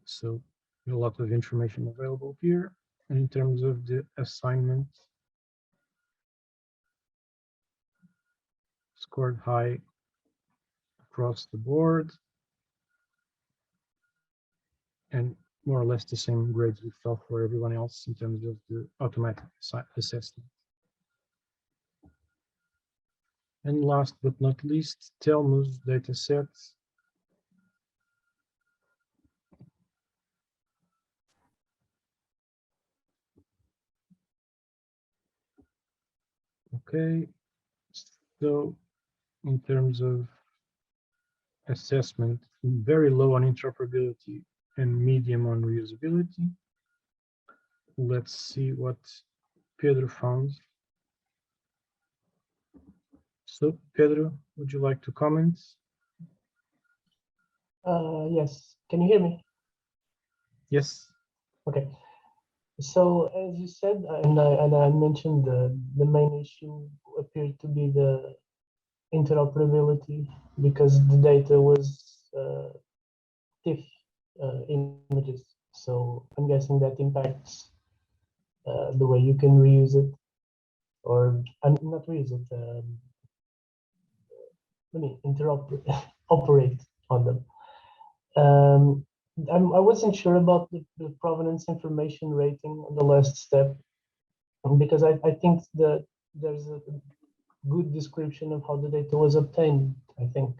So a lot of information available here. And in terms of the assignment, scored high across the board, and more or less the same grades we felt for everyone else in terms of the automatic assessment. And last but not least, Telmus data set. Okay, so in terms of assessment, very low on interoperability and medium on reusability. Let's see what Pedro found. So, Pedro, would you like to comment? Yes, can you hear me? Yes. Okay. So as you said, and I mentioned the main issue appeared to be the interoperability because the data was TIFF images. So I'm guessing that impacts the way you can reuse it, or not reuse it. Let me operate on them. I wasn't sure about the provenance information rating on the last step because I think that there's a good description of how the data was obtained, I think.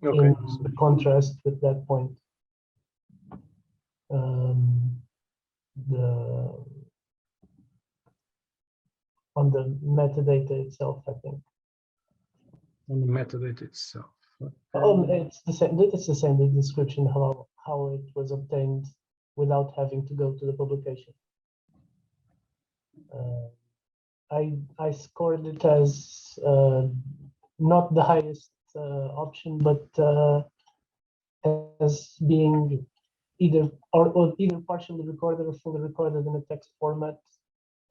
Okay. In contrast with that point. On the metadata itself, I think. On the metadata itself. It's the same. It's the same. The description how it was obtained without having to go to the publication. I scored it as not the highest option, but as being either either partially recorded or fully recorded in a text format,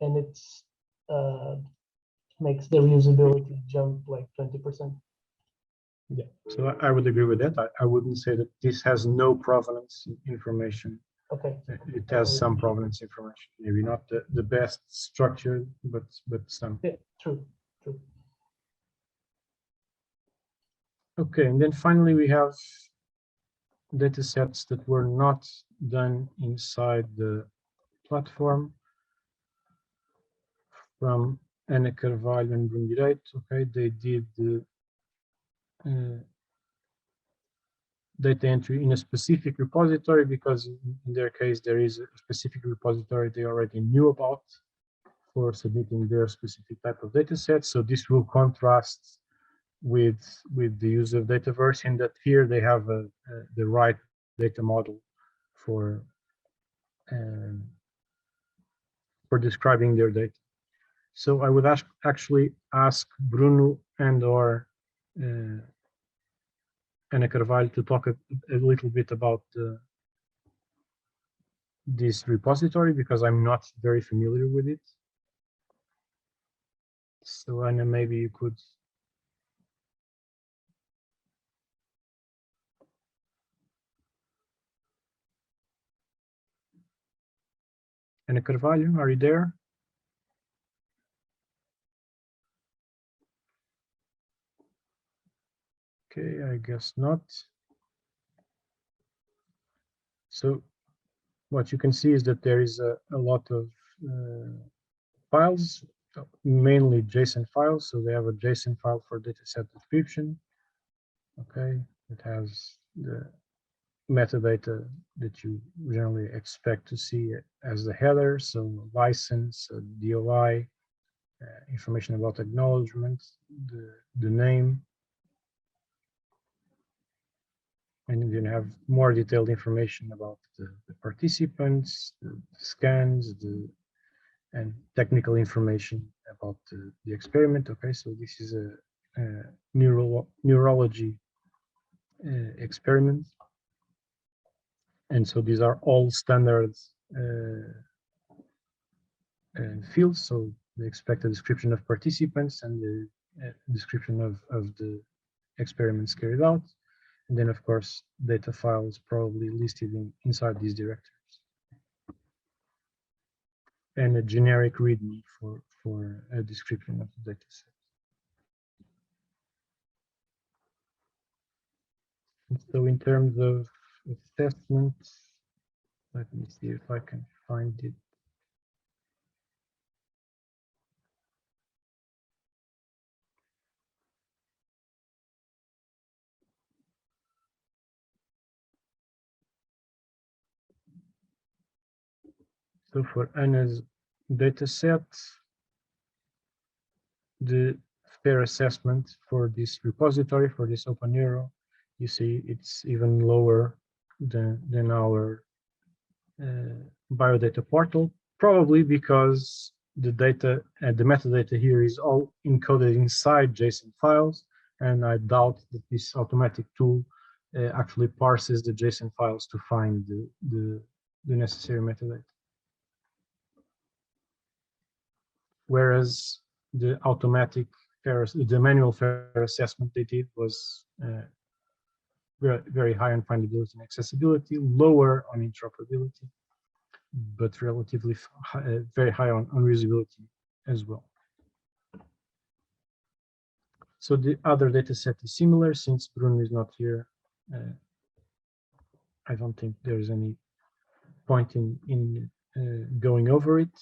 and it's makes the reusability jump like 20%. Yeah, so I would agree with that. I wouldn't say that this has no provenance information. Okay. It has some provenance information, maybe not the best structured, but some. Yeah, true. Okay, and then finally we have data sets that were not done inside the platform from Ana Carvalho and Bruno Direito. Okay, they did the data entry in a specific repository because in their case there is a specific repository they already knew about for submitting their specific type of data set. So this will contrast with the use of Dataverse in that here they have the right data model for describing their data. So I would actually ask Bruno and or Ana Carvalho to talk a little bit about this repository because I'm not very familiar with it. So Ana, maybe you could. Ana Carvalho, are you there? Okay, I guess not. So what you can see is that there is a lot of files, mainly JSON files. So they have a JSON file for dataset description. Okay, it has the metadata that you generally expect to see as the header. So license, DOI, information about acknowledgement, the name, and then have more detailed information about the participants, the scans, and technical information about the experiment. Okay, so this is a neurology experiment, and so these are all standard fields. So they expect a description of participants and the description of the experiments carried out. And then, of course, data files probably listed inside these directories. And a generic README for a description of the data set. And so in terms of assessment, let me see if I can find it. So for Anna's data set, the fair assessment for this repository, for this OpenEuro, you see it's even lower than our biodata portal, probably because the data and the metadata here is all encoded inside JSON files, and I doubt that this automatic tool actually parses the JSON files to find the necessary metadata. Whereas the the manual fair assessment they did was very high on findability and accessibility, lower on interoperability, but relatively very high on reusability as well. So the other data set is similar. Since Bruno is not here, I don't think there's any point in going over it.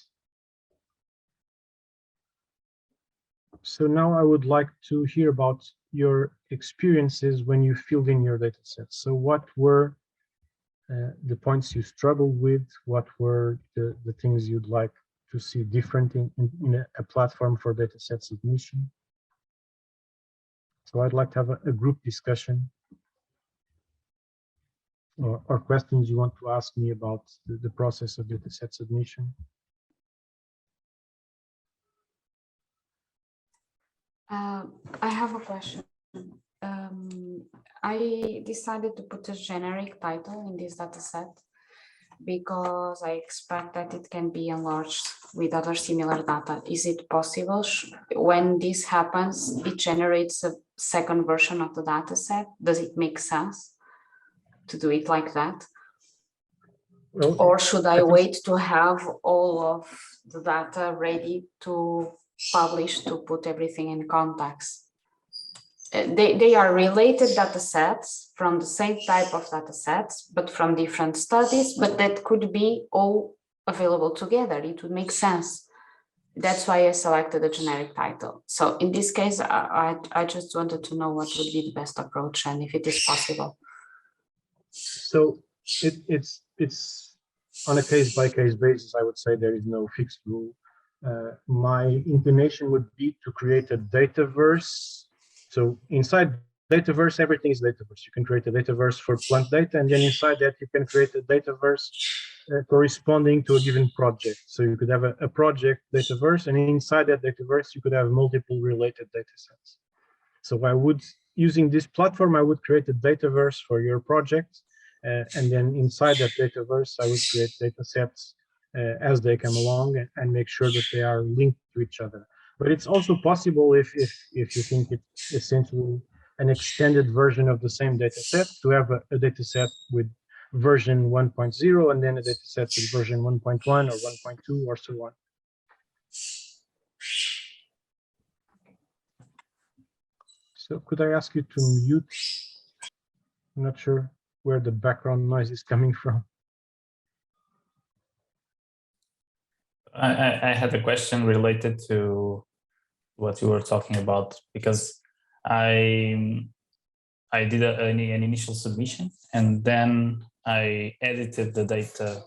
So now I would like to hear about your experiences when you filled in your data set. So what were the points you struggled with? What were the things you'd like to see different in a platform for data set submission? So I'd like to have a group discussion or questions you want to ask me about the process of data set submission. I have a question. I decided to put a generic title in this data set because I expect that it can be enlarged with other similar data. Is it possible when this happens, it generates a second version of the data set? Does it make sense to do it like that? Well, or should I wait to have all of the data ready to publish, to put everything in context? they are related data sets from the same type of data sets, but from different studies, but that could be all available together. It would make sense. That's why I selected the generic title. So in this case, I just wanted to know what would be the best approach and if it is possible. So it's on a case-by-case basis. I would say there is no fixed rule. My inclination would be to create a dataverse. So inside dataverse, everything is dataverse. You can create a dataverse for plant data, and then inside that you can create a dataverse corresponding to a given project. So you could have a project dataverse, and inside that dataverse you could have multiple related data sets. So I would, using this platform, I would create a dataverse for your project, and then inside that dataverse I would create data sets as they come along and make sure that they are linked to each other. But it's also possible, if you think it's essentially an extended version of the same data set, to have a data set with version 1.0 and then a data set with version 1.1 or 1.2 or so on. So could I ask you to mute? I'm not sure where the background noise is coming from. I had a question related to what you were talking about, because I did an initial submission, and then I edited the data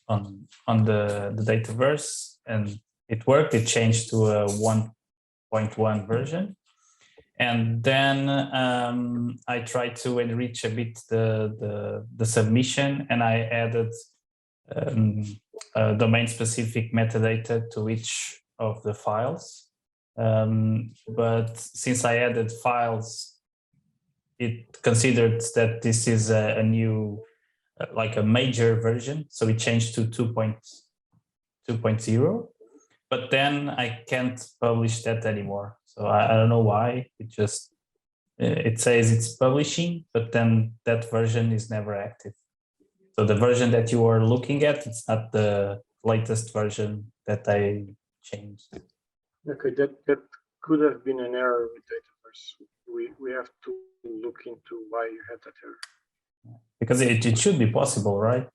on the Dataverse, and it worked. It changed to a 1.1 version. And then I tried to enrich a bit the submission, and I added domain-specific metadata to each of the files. But since I added files, it considered that this is a new, like a major version, so it changed to 2.0. But then I can't publish that anymore. So I don't know why. It just it says it's publishing, but then that version is never active. So the version that you are looking at, it's not the latest version that I changed. Okay, that could have been an error with Dataverse. We have to look into why you had that error. Because it should be possible, right?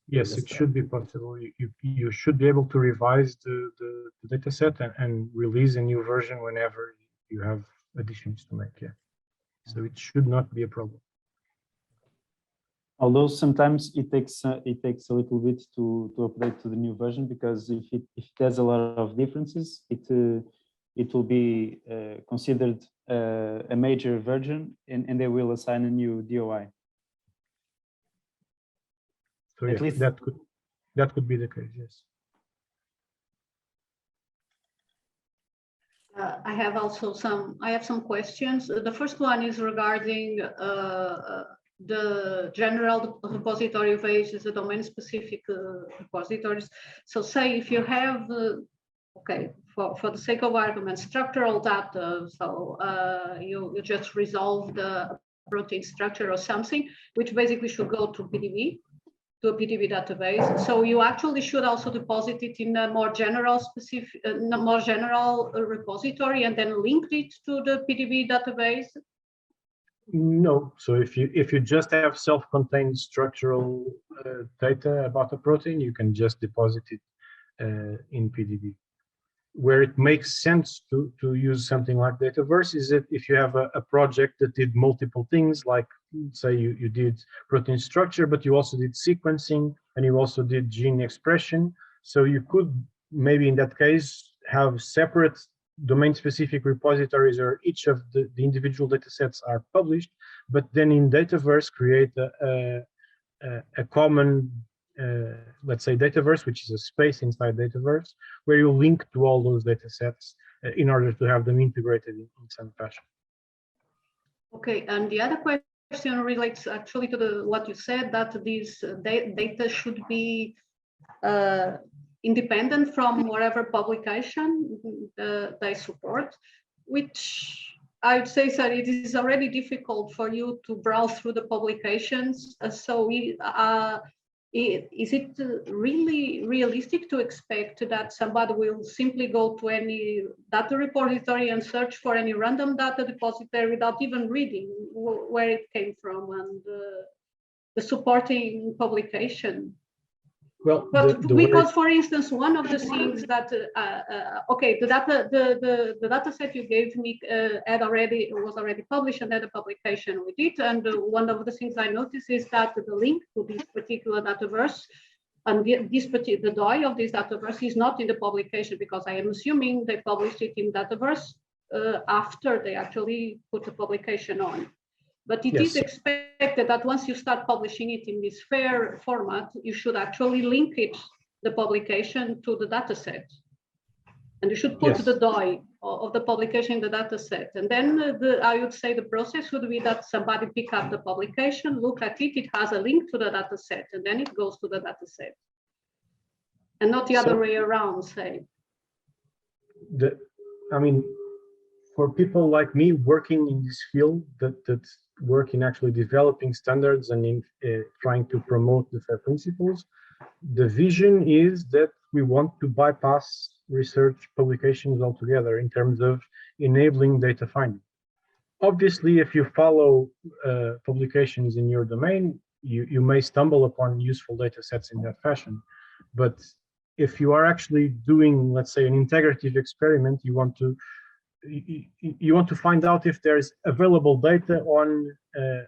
Yes, it should be possible. You should be able to revise the data set and release a new version whenever you have additions to make. Yeah, so it should not be a problem. Although sometimes it takes a little bit to update to the new version, because if it has a lot of differences, it will be considered a major version, and they will assign a new DOI. So at least that could be the case. Yes. I have also some questions. The first one is regarding the general repository of age as a domain-specific repositories. So say if you have, okay, for the sake of argument, structural data, so you just resolve the protein structure or something, which basically should go to PDB, to a PDB database. So you actually should also deposit it in a more general repository and then link it to the PDB database. No. So if you just have self-contained structural data about a protein, you can just deposit it in PDB. Where it makes sense to use something like Dataverse is that if you have a project that did multiple things, like say you did protein structure, but you also did sequencing and you also did gene expression. So you could maybe in that case have separate domain-specific repositories where each of the individual data sets are published, but then in Dataverse create a common let's say Dataverse, which is a space inside Dataverse, where you link to all those data sets in order to have them integrated in some fashion. Okay, and the other question relates actually to what you said, that these data should be independent from whatever publication they support, which I'd say that it is already difficult for you to browse through the publications. So is it really realistic to expect that somebody will simply go to any data repository and search for any random data depository without even reading where it came from and the supporting publication? Well, But the because, way, for instance, one of the things that okay, the data set you gave me was already published and had a publication with it. And one of the things I noticed is that the link to this particular dataverse and the DOI of this dataverse is not in the publication, because I am assuming they published it in dataverse after they actually put the publication on. But it is yes, expected that once you start publishing it in this FAIR format, you should actually link it, the publication, to the data set. And you should put yes, the DOI of the publication in the data set. And then I would say the process would be that somebody pick up the publication, look at it, it has a link to the data set, and then it goes to the data set. And not the other way around, say. I mean, for people like me working in this field that work in actually developing standards and in trying to promote the FAIR principles, the vision is that we want to bypass research publications altogether in terms of enabling data finding. Obviously, if you follow publications in your domain, you may stumble upon useful data sets in that fashion. But if you are actually doing, let's say, an integrative experiment, you want to find out if there's available data on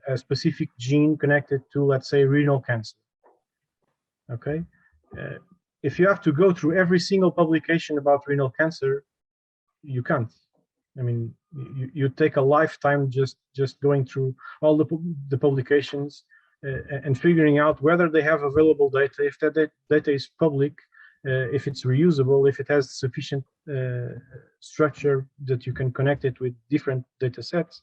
a specific gene connected to, let's say, renal cancer. Okay, if you have to go through every single publication about renal cancer, you can't. I mean, you take a lifetime just going through all the publications and figuring out whether they have available data, if that data is public, if it's reusable, if it has sufficient structure that you can connect it with different data sets.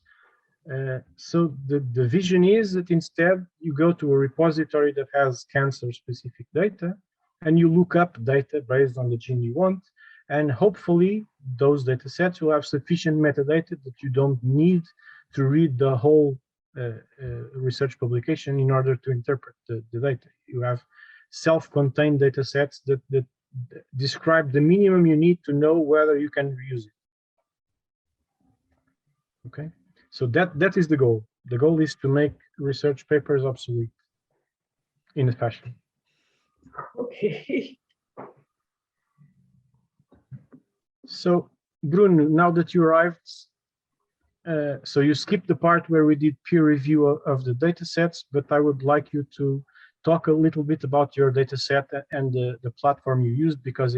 So the vision is that instead you go to a repository that has cancer specific data and you look up data based on the gene you want, and hopefully those data sets will have sufficient metadata that you don't need to read the whole research publication in order to interpret the data. You have self-contained data sets that describe the minimum you need to know whether you can reuse it. Okay, so that is the goal. The goal is to make research papers obsolete in a fashion. Okay. So Bruno, now that you arrived, so you skipped the part where we did peer review of the data sets, but I would like you to talk a little bit about your data set and the platform you used, because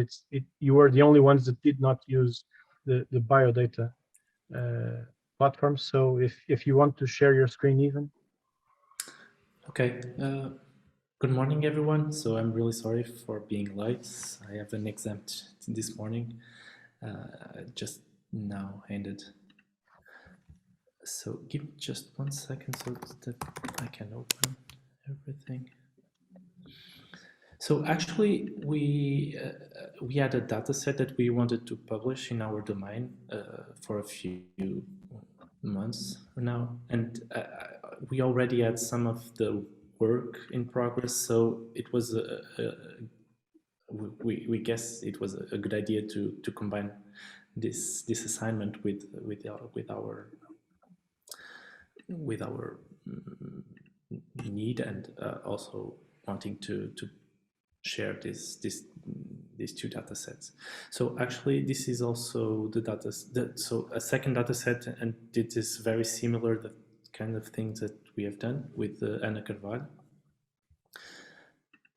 you were the only ones that did not use the biodata platform. So if you want to share your screen even. Okay. Good morning, everyone. So I'm really sorry for being late. I have an exam this morning. Just now ended. So give me just 1 second so that I can open everything. So actually, we had a data set that we wanted to publish in our domain for a few months now, and we already had some of the work in progress. So it was we guess it was a good idea to combine this assignment with our need, and also wanting to share these two data sets. So actually, this is also the so a second data set, and it is very similar, the kind of things that we have done with Ana Carvalho.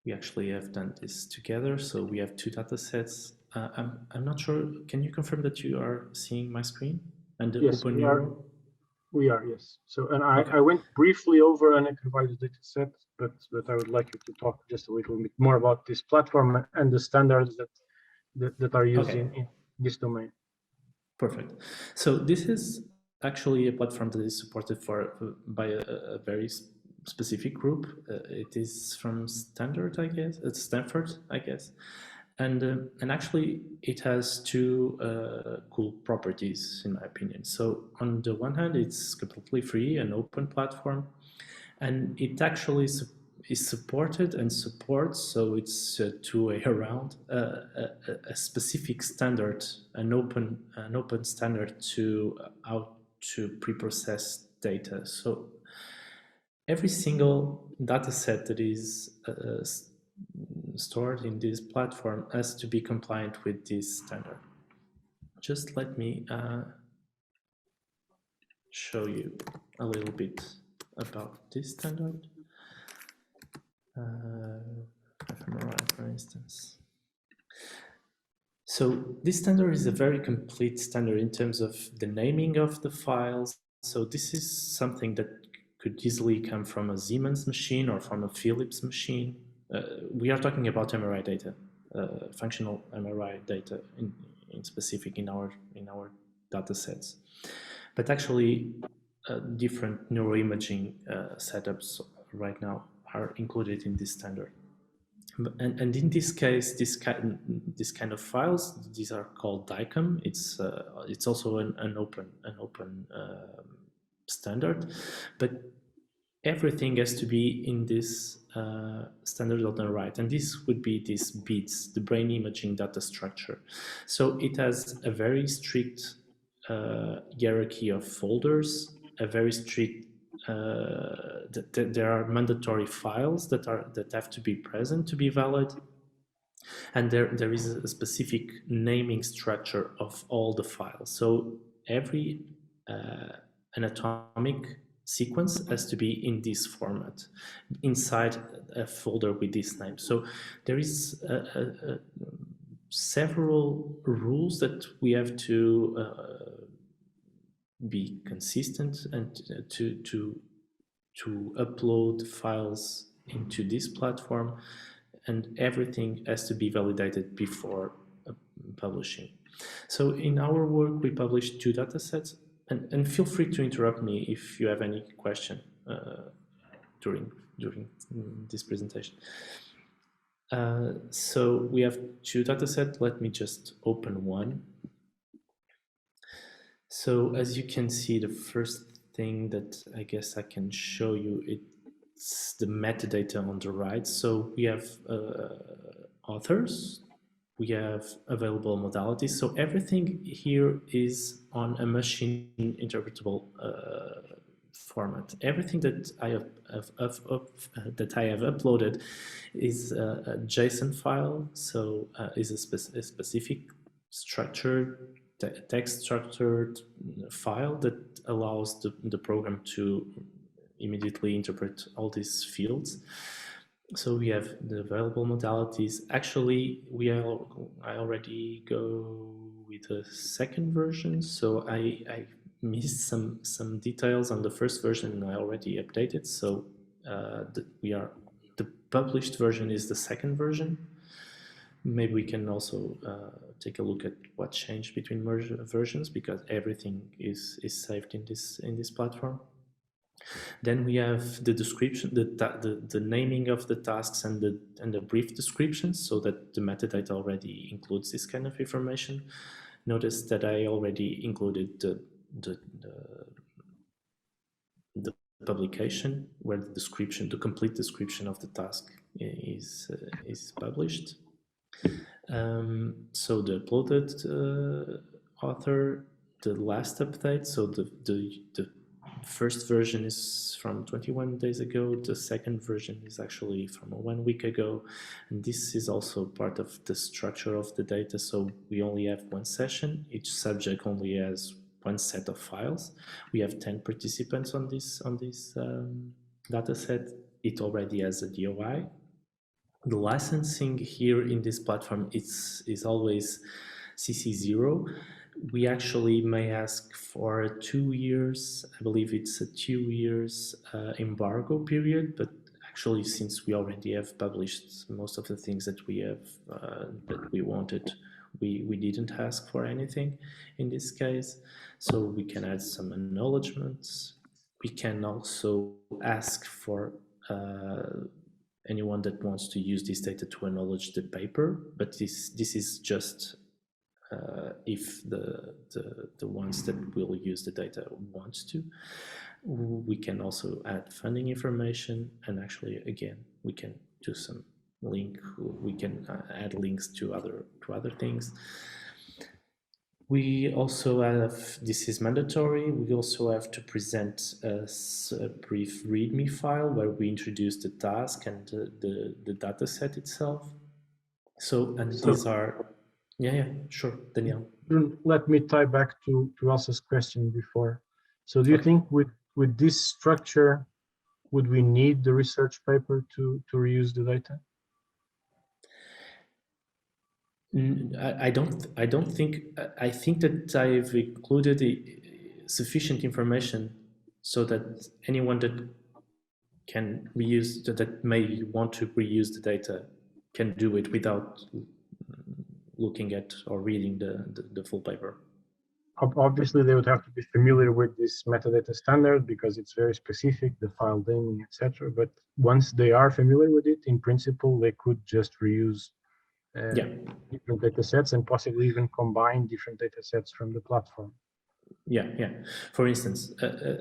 We actually have done this together. So we have two data sets. I'm not sure. Can you confirm that you are seeing my screen and the Yes, open we are. URL? We are, yes. So, and Okay. I went briefly over an Carvalho's data set, but I would like you to talk just a little bit more about this platform and the standards that are used in this domain. Perfect. So this is actually a platform that is supported by a very specific group. It is from Stanford, I guess. It's Stanford, I guess. And actually, it has two cool properties, in my opinion. So on the one hand, it's completely free and open platform, and it actually is supported and supports, so it's a two-way around, a specific standard, an open standard to how to pre-process data. So every single data set that is stored in this platform has to be compliant with this standard. Just let me show you a little bit about this standard. fMRI, for instance. So this standard is a very complete standard in terms of the naming of the files. So this is something that could easily come from a Siemens machine or from a Philips machine. We are talking about MRI data, functional MRI data in specific in our data sets. But actually, different neuroimaging setups right now are included in this standard. And in this case, this kind of files, these are called DICOM. It's also an open standard, but everything has to be in this standard on the right, and this would be this BIDS, the brain imaging data structure. So it has a very strict hierarchy of folders, a very strict there are mandatory files that have to be present to be valid, and there is a specific naming structure of all the files. So every anatomic sequence has to be in this format inside a folder with this name. So there is several rules that we have to be consistent and to upload files into this platform, and everything has to be validated before publishing. So in our work, we published 2 data sets, and feel free to interrupt me if you have any question during this presentation. So we have 2 data sets. Let me just open one. So as you can see, the first thing that I guess I can show you, it's the metadata on the right. So we have authors, we have available modalities. So everything here is on a machine interpretable format. Everything that I have uploaded is a JSON file. So is a specific structured text structured file that allows the program to immediately interpret all these fields. So we have the available modalities. Actually, I already go with the second version, so I missed some details on the first version, and I already updated. So the published version is the second version. Maybe we can also take a look at what changed between versions, because everything is saved in this platform. Then we have the description, the naming of the tasks and the brief descriptions, so that the metadata already includes this kind of information. Notice that I already included the publication, where the description, the complete description of the task is published. So the uploaded author, the last update, so the first version is from 21 days ago, the second version is actually from 1 week ago, and this is also part of the structure of the data. So we only have 1 session, each subject only has 1 set of files. We have 10 participants on this data set. It already has a DOI. The licensing here in this platform is always CC0. We actually may ask for 2 years. I believe it's a 2 years embargo period, but actually, since we already have published most of the things that we have that we wanted, we didn't ask for anything in this case. So we can add some acknowledgements. We can also ask for anyone that wants to use this data to acknowledge the paper, but this is just if the ones that will use the data want to. We can also add funding information, and actually, again, we can do some link. We can add links to other things. We also have, this is mandatory, we also have to present a brief README file where we introduce the task and the data set itself. So, and these are, yeah, sure, Daniel. Let me tie back to Elsa's question before. So do you think with this structure, would we need the research paper to reuse the data? I don't think, I think that I've included sufficient information so that anyone that can reuse, that may want to reuse the data can do it without looking at or reading the full paper. Obviously, they would have to be familiar with this metadata standard because it's very specific, the file naming, etc. But once they are familiar with it, in principle, they could just reuse different data sets and possibly even combine different data sets from the platform. Yeah. For instance,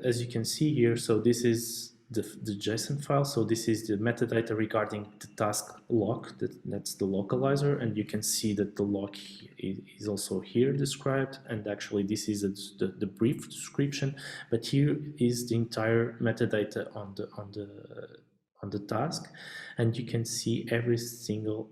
as you can see here, so this is the JSON file. So this is the metadata regarding the task lock, that's the localizer. And you can see that the lock is also here described. And actually this is the brief description, but here is the entire metadata on the task. And you can see every single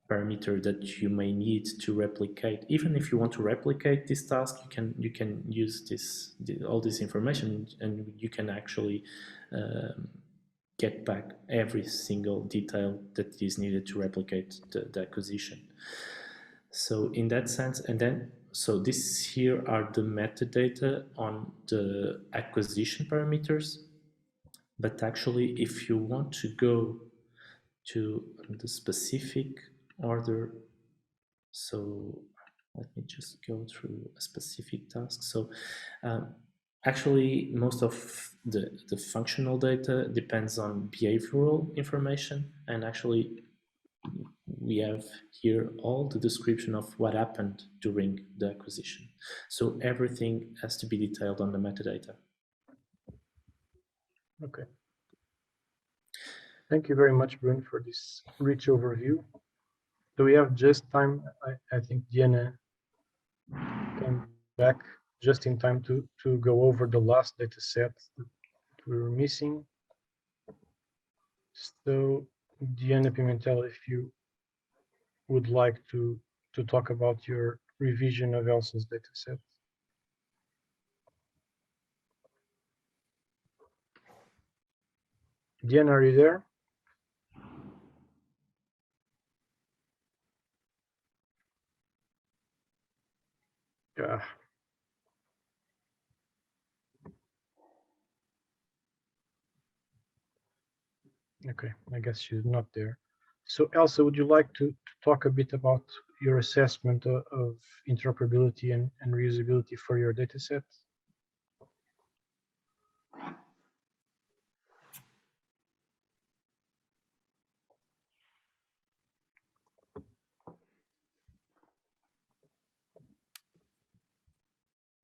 parameter that you may need to replicate. Even if you want to replicate this task, you can use all this information, and you can actually get back every single detail that is needed to replicate the acquisition. So in that sense, and then so this here are the metadata on the acquisition parameters. But actually, if you want to go to the specific order, so let me just go through a specific task. So actually most of the functional data depends on behavioral information, and actually we have here all the description of what happened during the acquisition. So everything has to be detailed on the metadata. Okay. Thank you very much, Brun, for this rich overview. Do we have just time? I think Diana came back just in time to go over the last data set that we were missing. So Diana Pimentel, if you would like to talk about your revision of Elsa's data set. Diana, are you there? Yeah. Okay, I guess she's not there. So Elsa, would you like to talk a bit about your assessment of interoperability and reusability for your data set?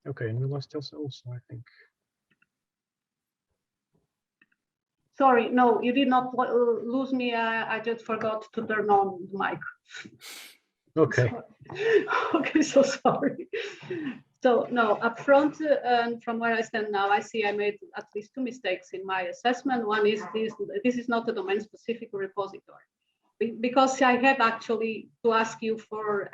Okay, and we lost Elsa also, I think. Sorry, no, you did not lose me. I just forgot to turn on the mic. Okay. Okay, so sorry. So no, up front, and from where I stand now, I see I made at least two mistakes in my assessment. One is this is not a domain-specific repository, because I had actually to ask you for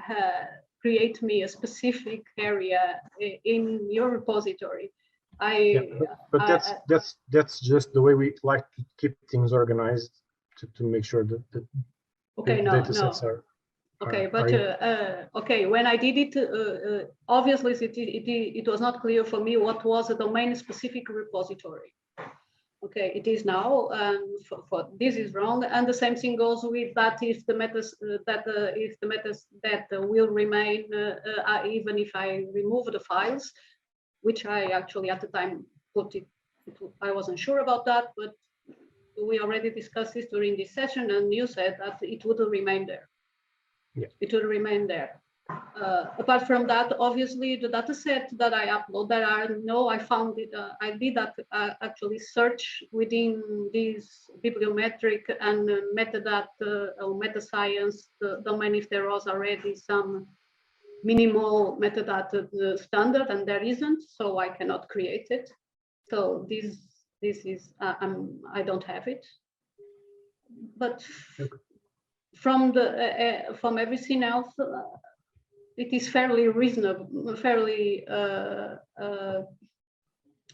create me a specific area in your repository. But that's just the way we like to keep things organized to make sure that the data sets are. Okay, but okay, when I did it, obviously it was not clear for me what was a domain-specific repository. Okay, it is now, and for this is wrong, and the same thing goes with that if the metadata will remain even if I remove the files, which I actually at the time put it. I wasn't sure about that, but we already discussed this during this session, and you said that it would remain there. Yeah. It will remain there. Apart from that, obviously, the data set that I upload, I found it, I did actually search within this bibliometric and metadata or meta science domain if there was already some minimal metadata standard, and there isn't, so I cannot create it. So this is, I don't have it. But from everything else, it is fairly reasonable, fairly,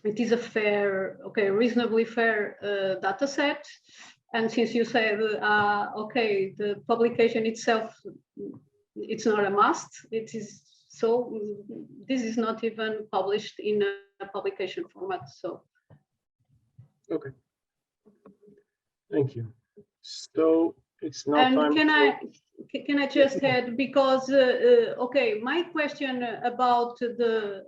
it is a fair, reasonably fair data set. And since you said, okay, the publication itself, it's not a must, it is, so this is not even published in a publication format, so. Okay. Thank you. So it's now and time. Can I just add, because okay, my question about the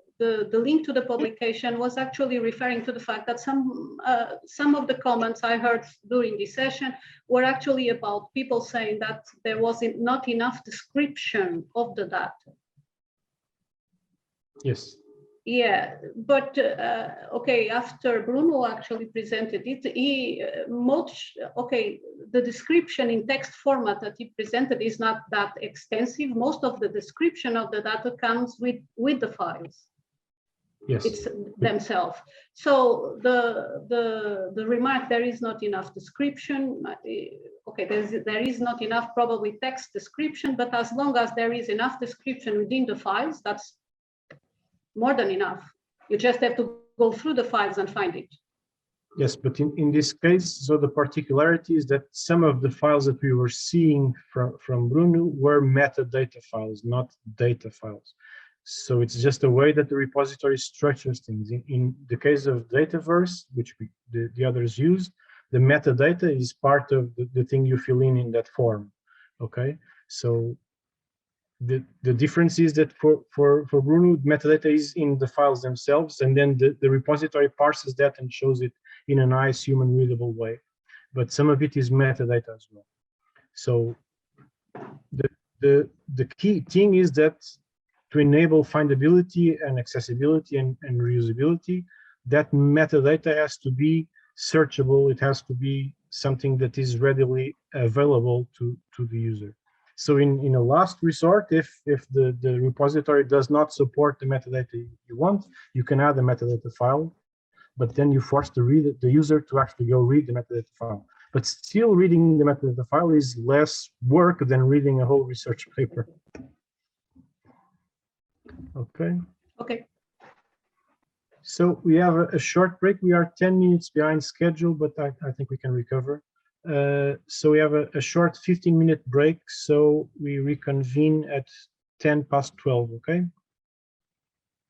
link to the publication was actually referring to the fact that some of the comments I heard during this session were actually about people saying that there wasn't not enough description of the data. Yes. Yeah, but okay, after Bruno actually presented it, the description in text format that he presented is not that extensive. Most of the description of the data comes with the files. Yes. It's themselves. So the remark, there is not enough description. Okay, there is not enough probably text description, but as long as there is enough description within the files, that's more than enough. You just have to go through the files and find it. Yes, but in this case, so the particularity is that some of the files that we were seeing from Bruno were metadata files, not data files. So it's just a way that the repository structures things. In the case of Dataverse, which the others use, the metadata is part of the thing you fill in that form. Okay, so the difference is that for Bruno, metadata is in the files themselves, and then the repository parses that and shows it in a nice human readable way. But some of it is metadata as well. So the key thing is that to enable findability and accessibility and reusability, that metadata has to be searchable. It has to be something that is readily available to the user. So in a last resort, if the repository does not support the metadata you want, you can add a metadata file, but then you force the user to actually go read the metadata file. But still reading the metadata file is less work than reading a whole research paper. Okay. Okay. So we have a short break. We are 10 minutes behind schedule, but I think we can recover. So we have a short 15-minute break. So we reconvene at 10 past 12, okay?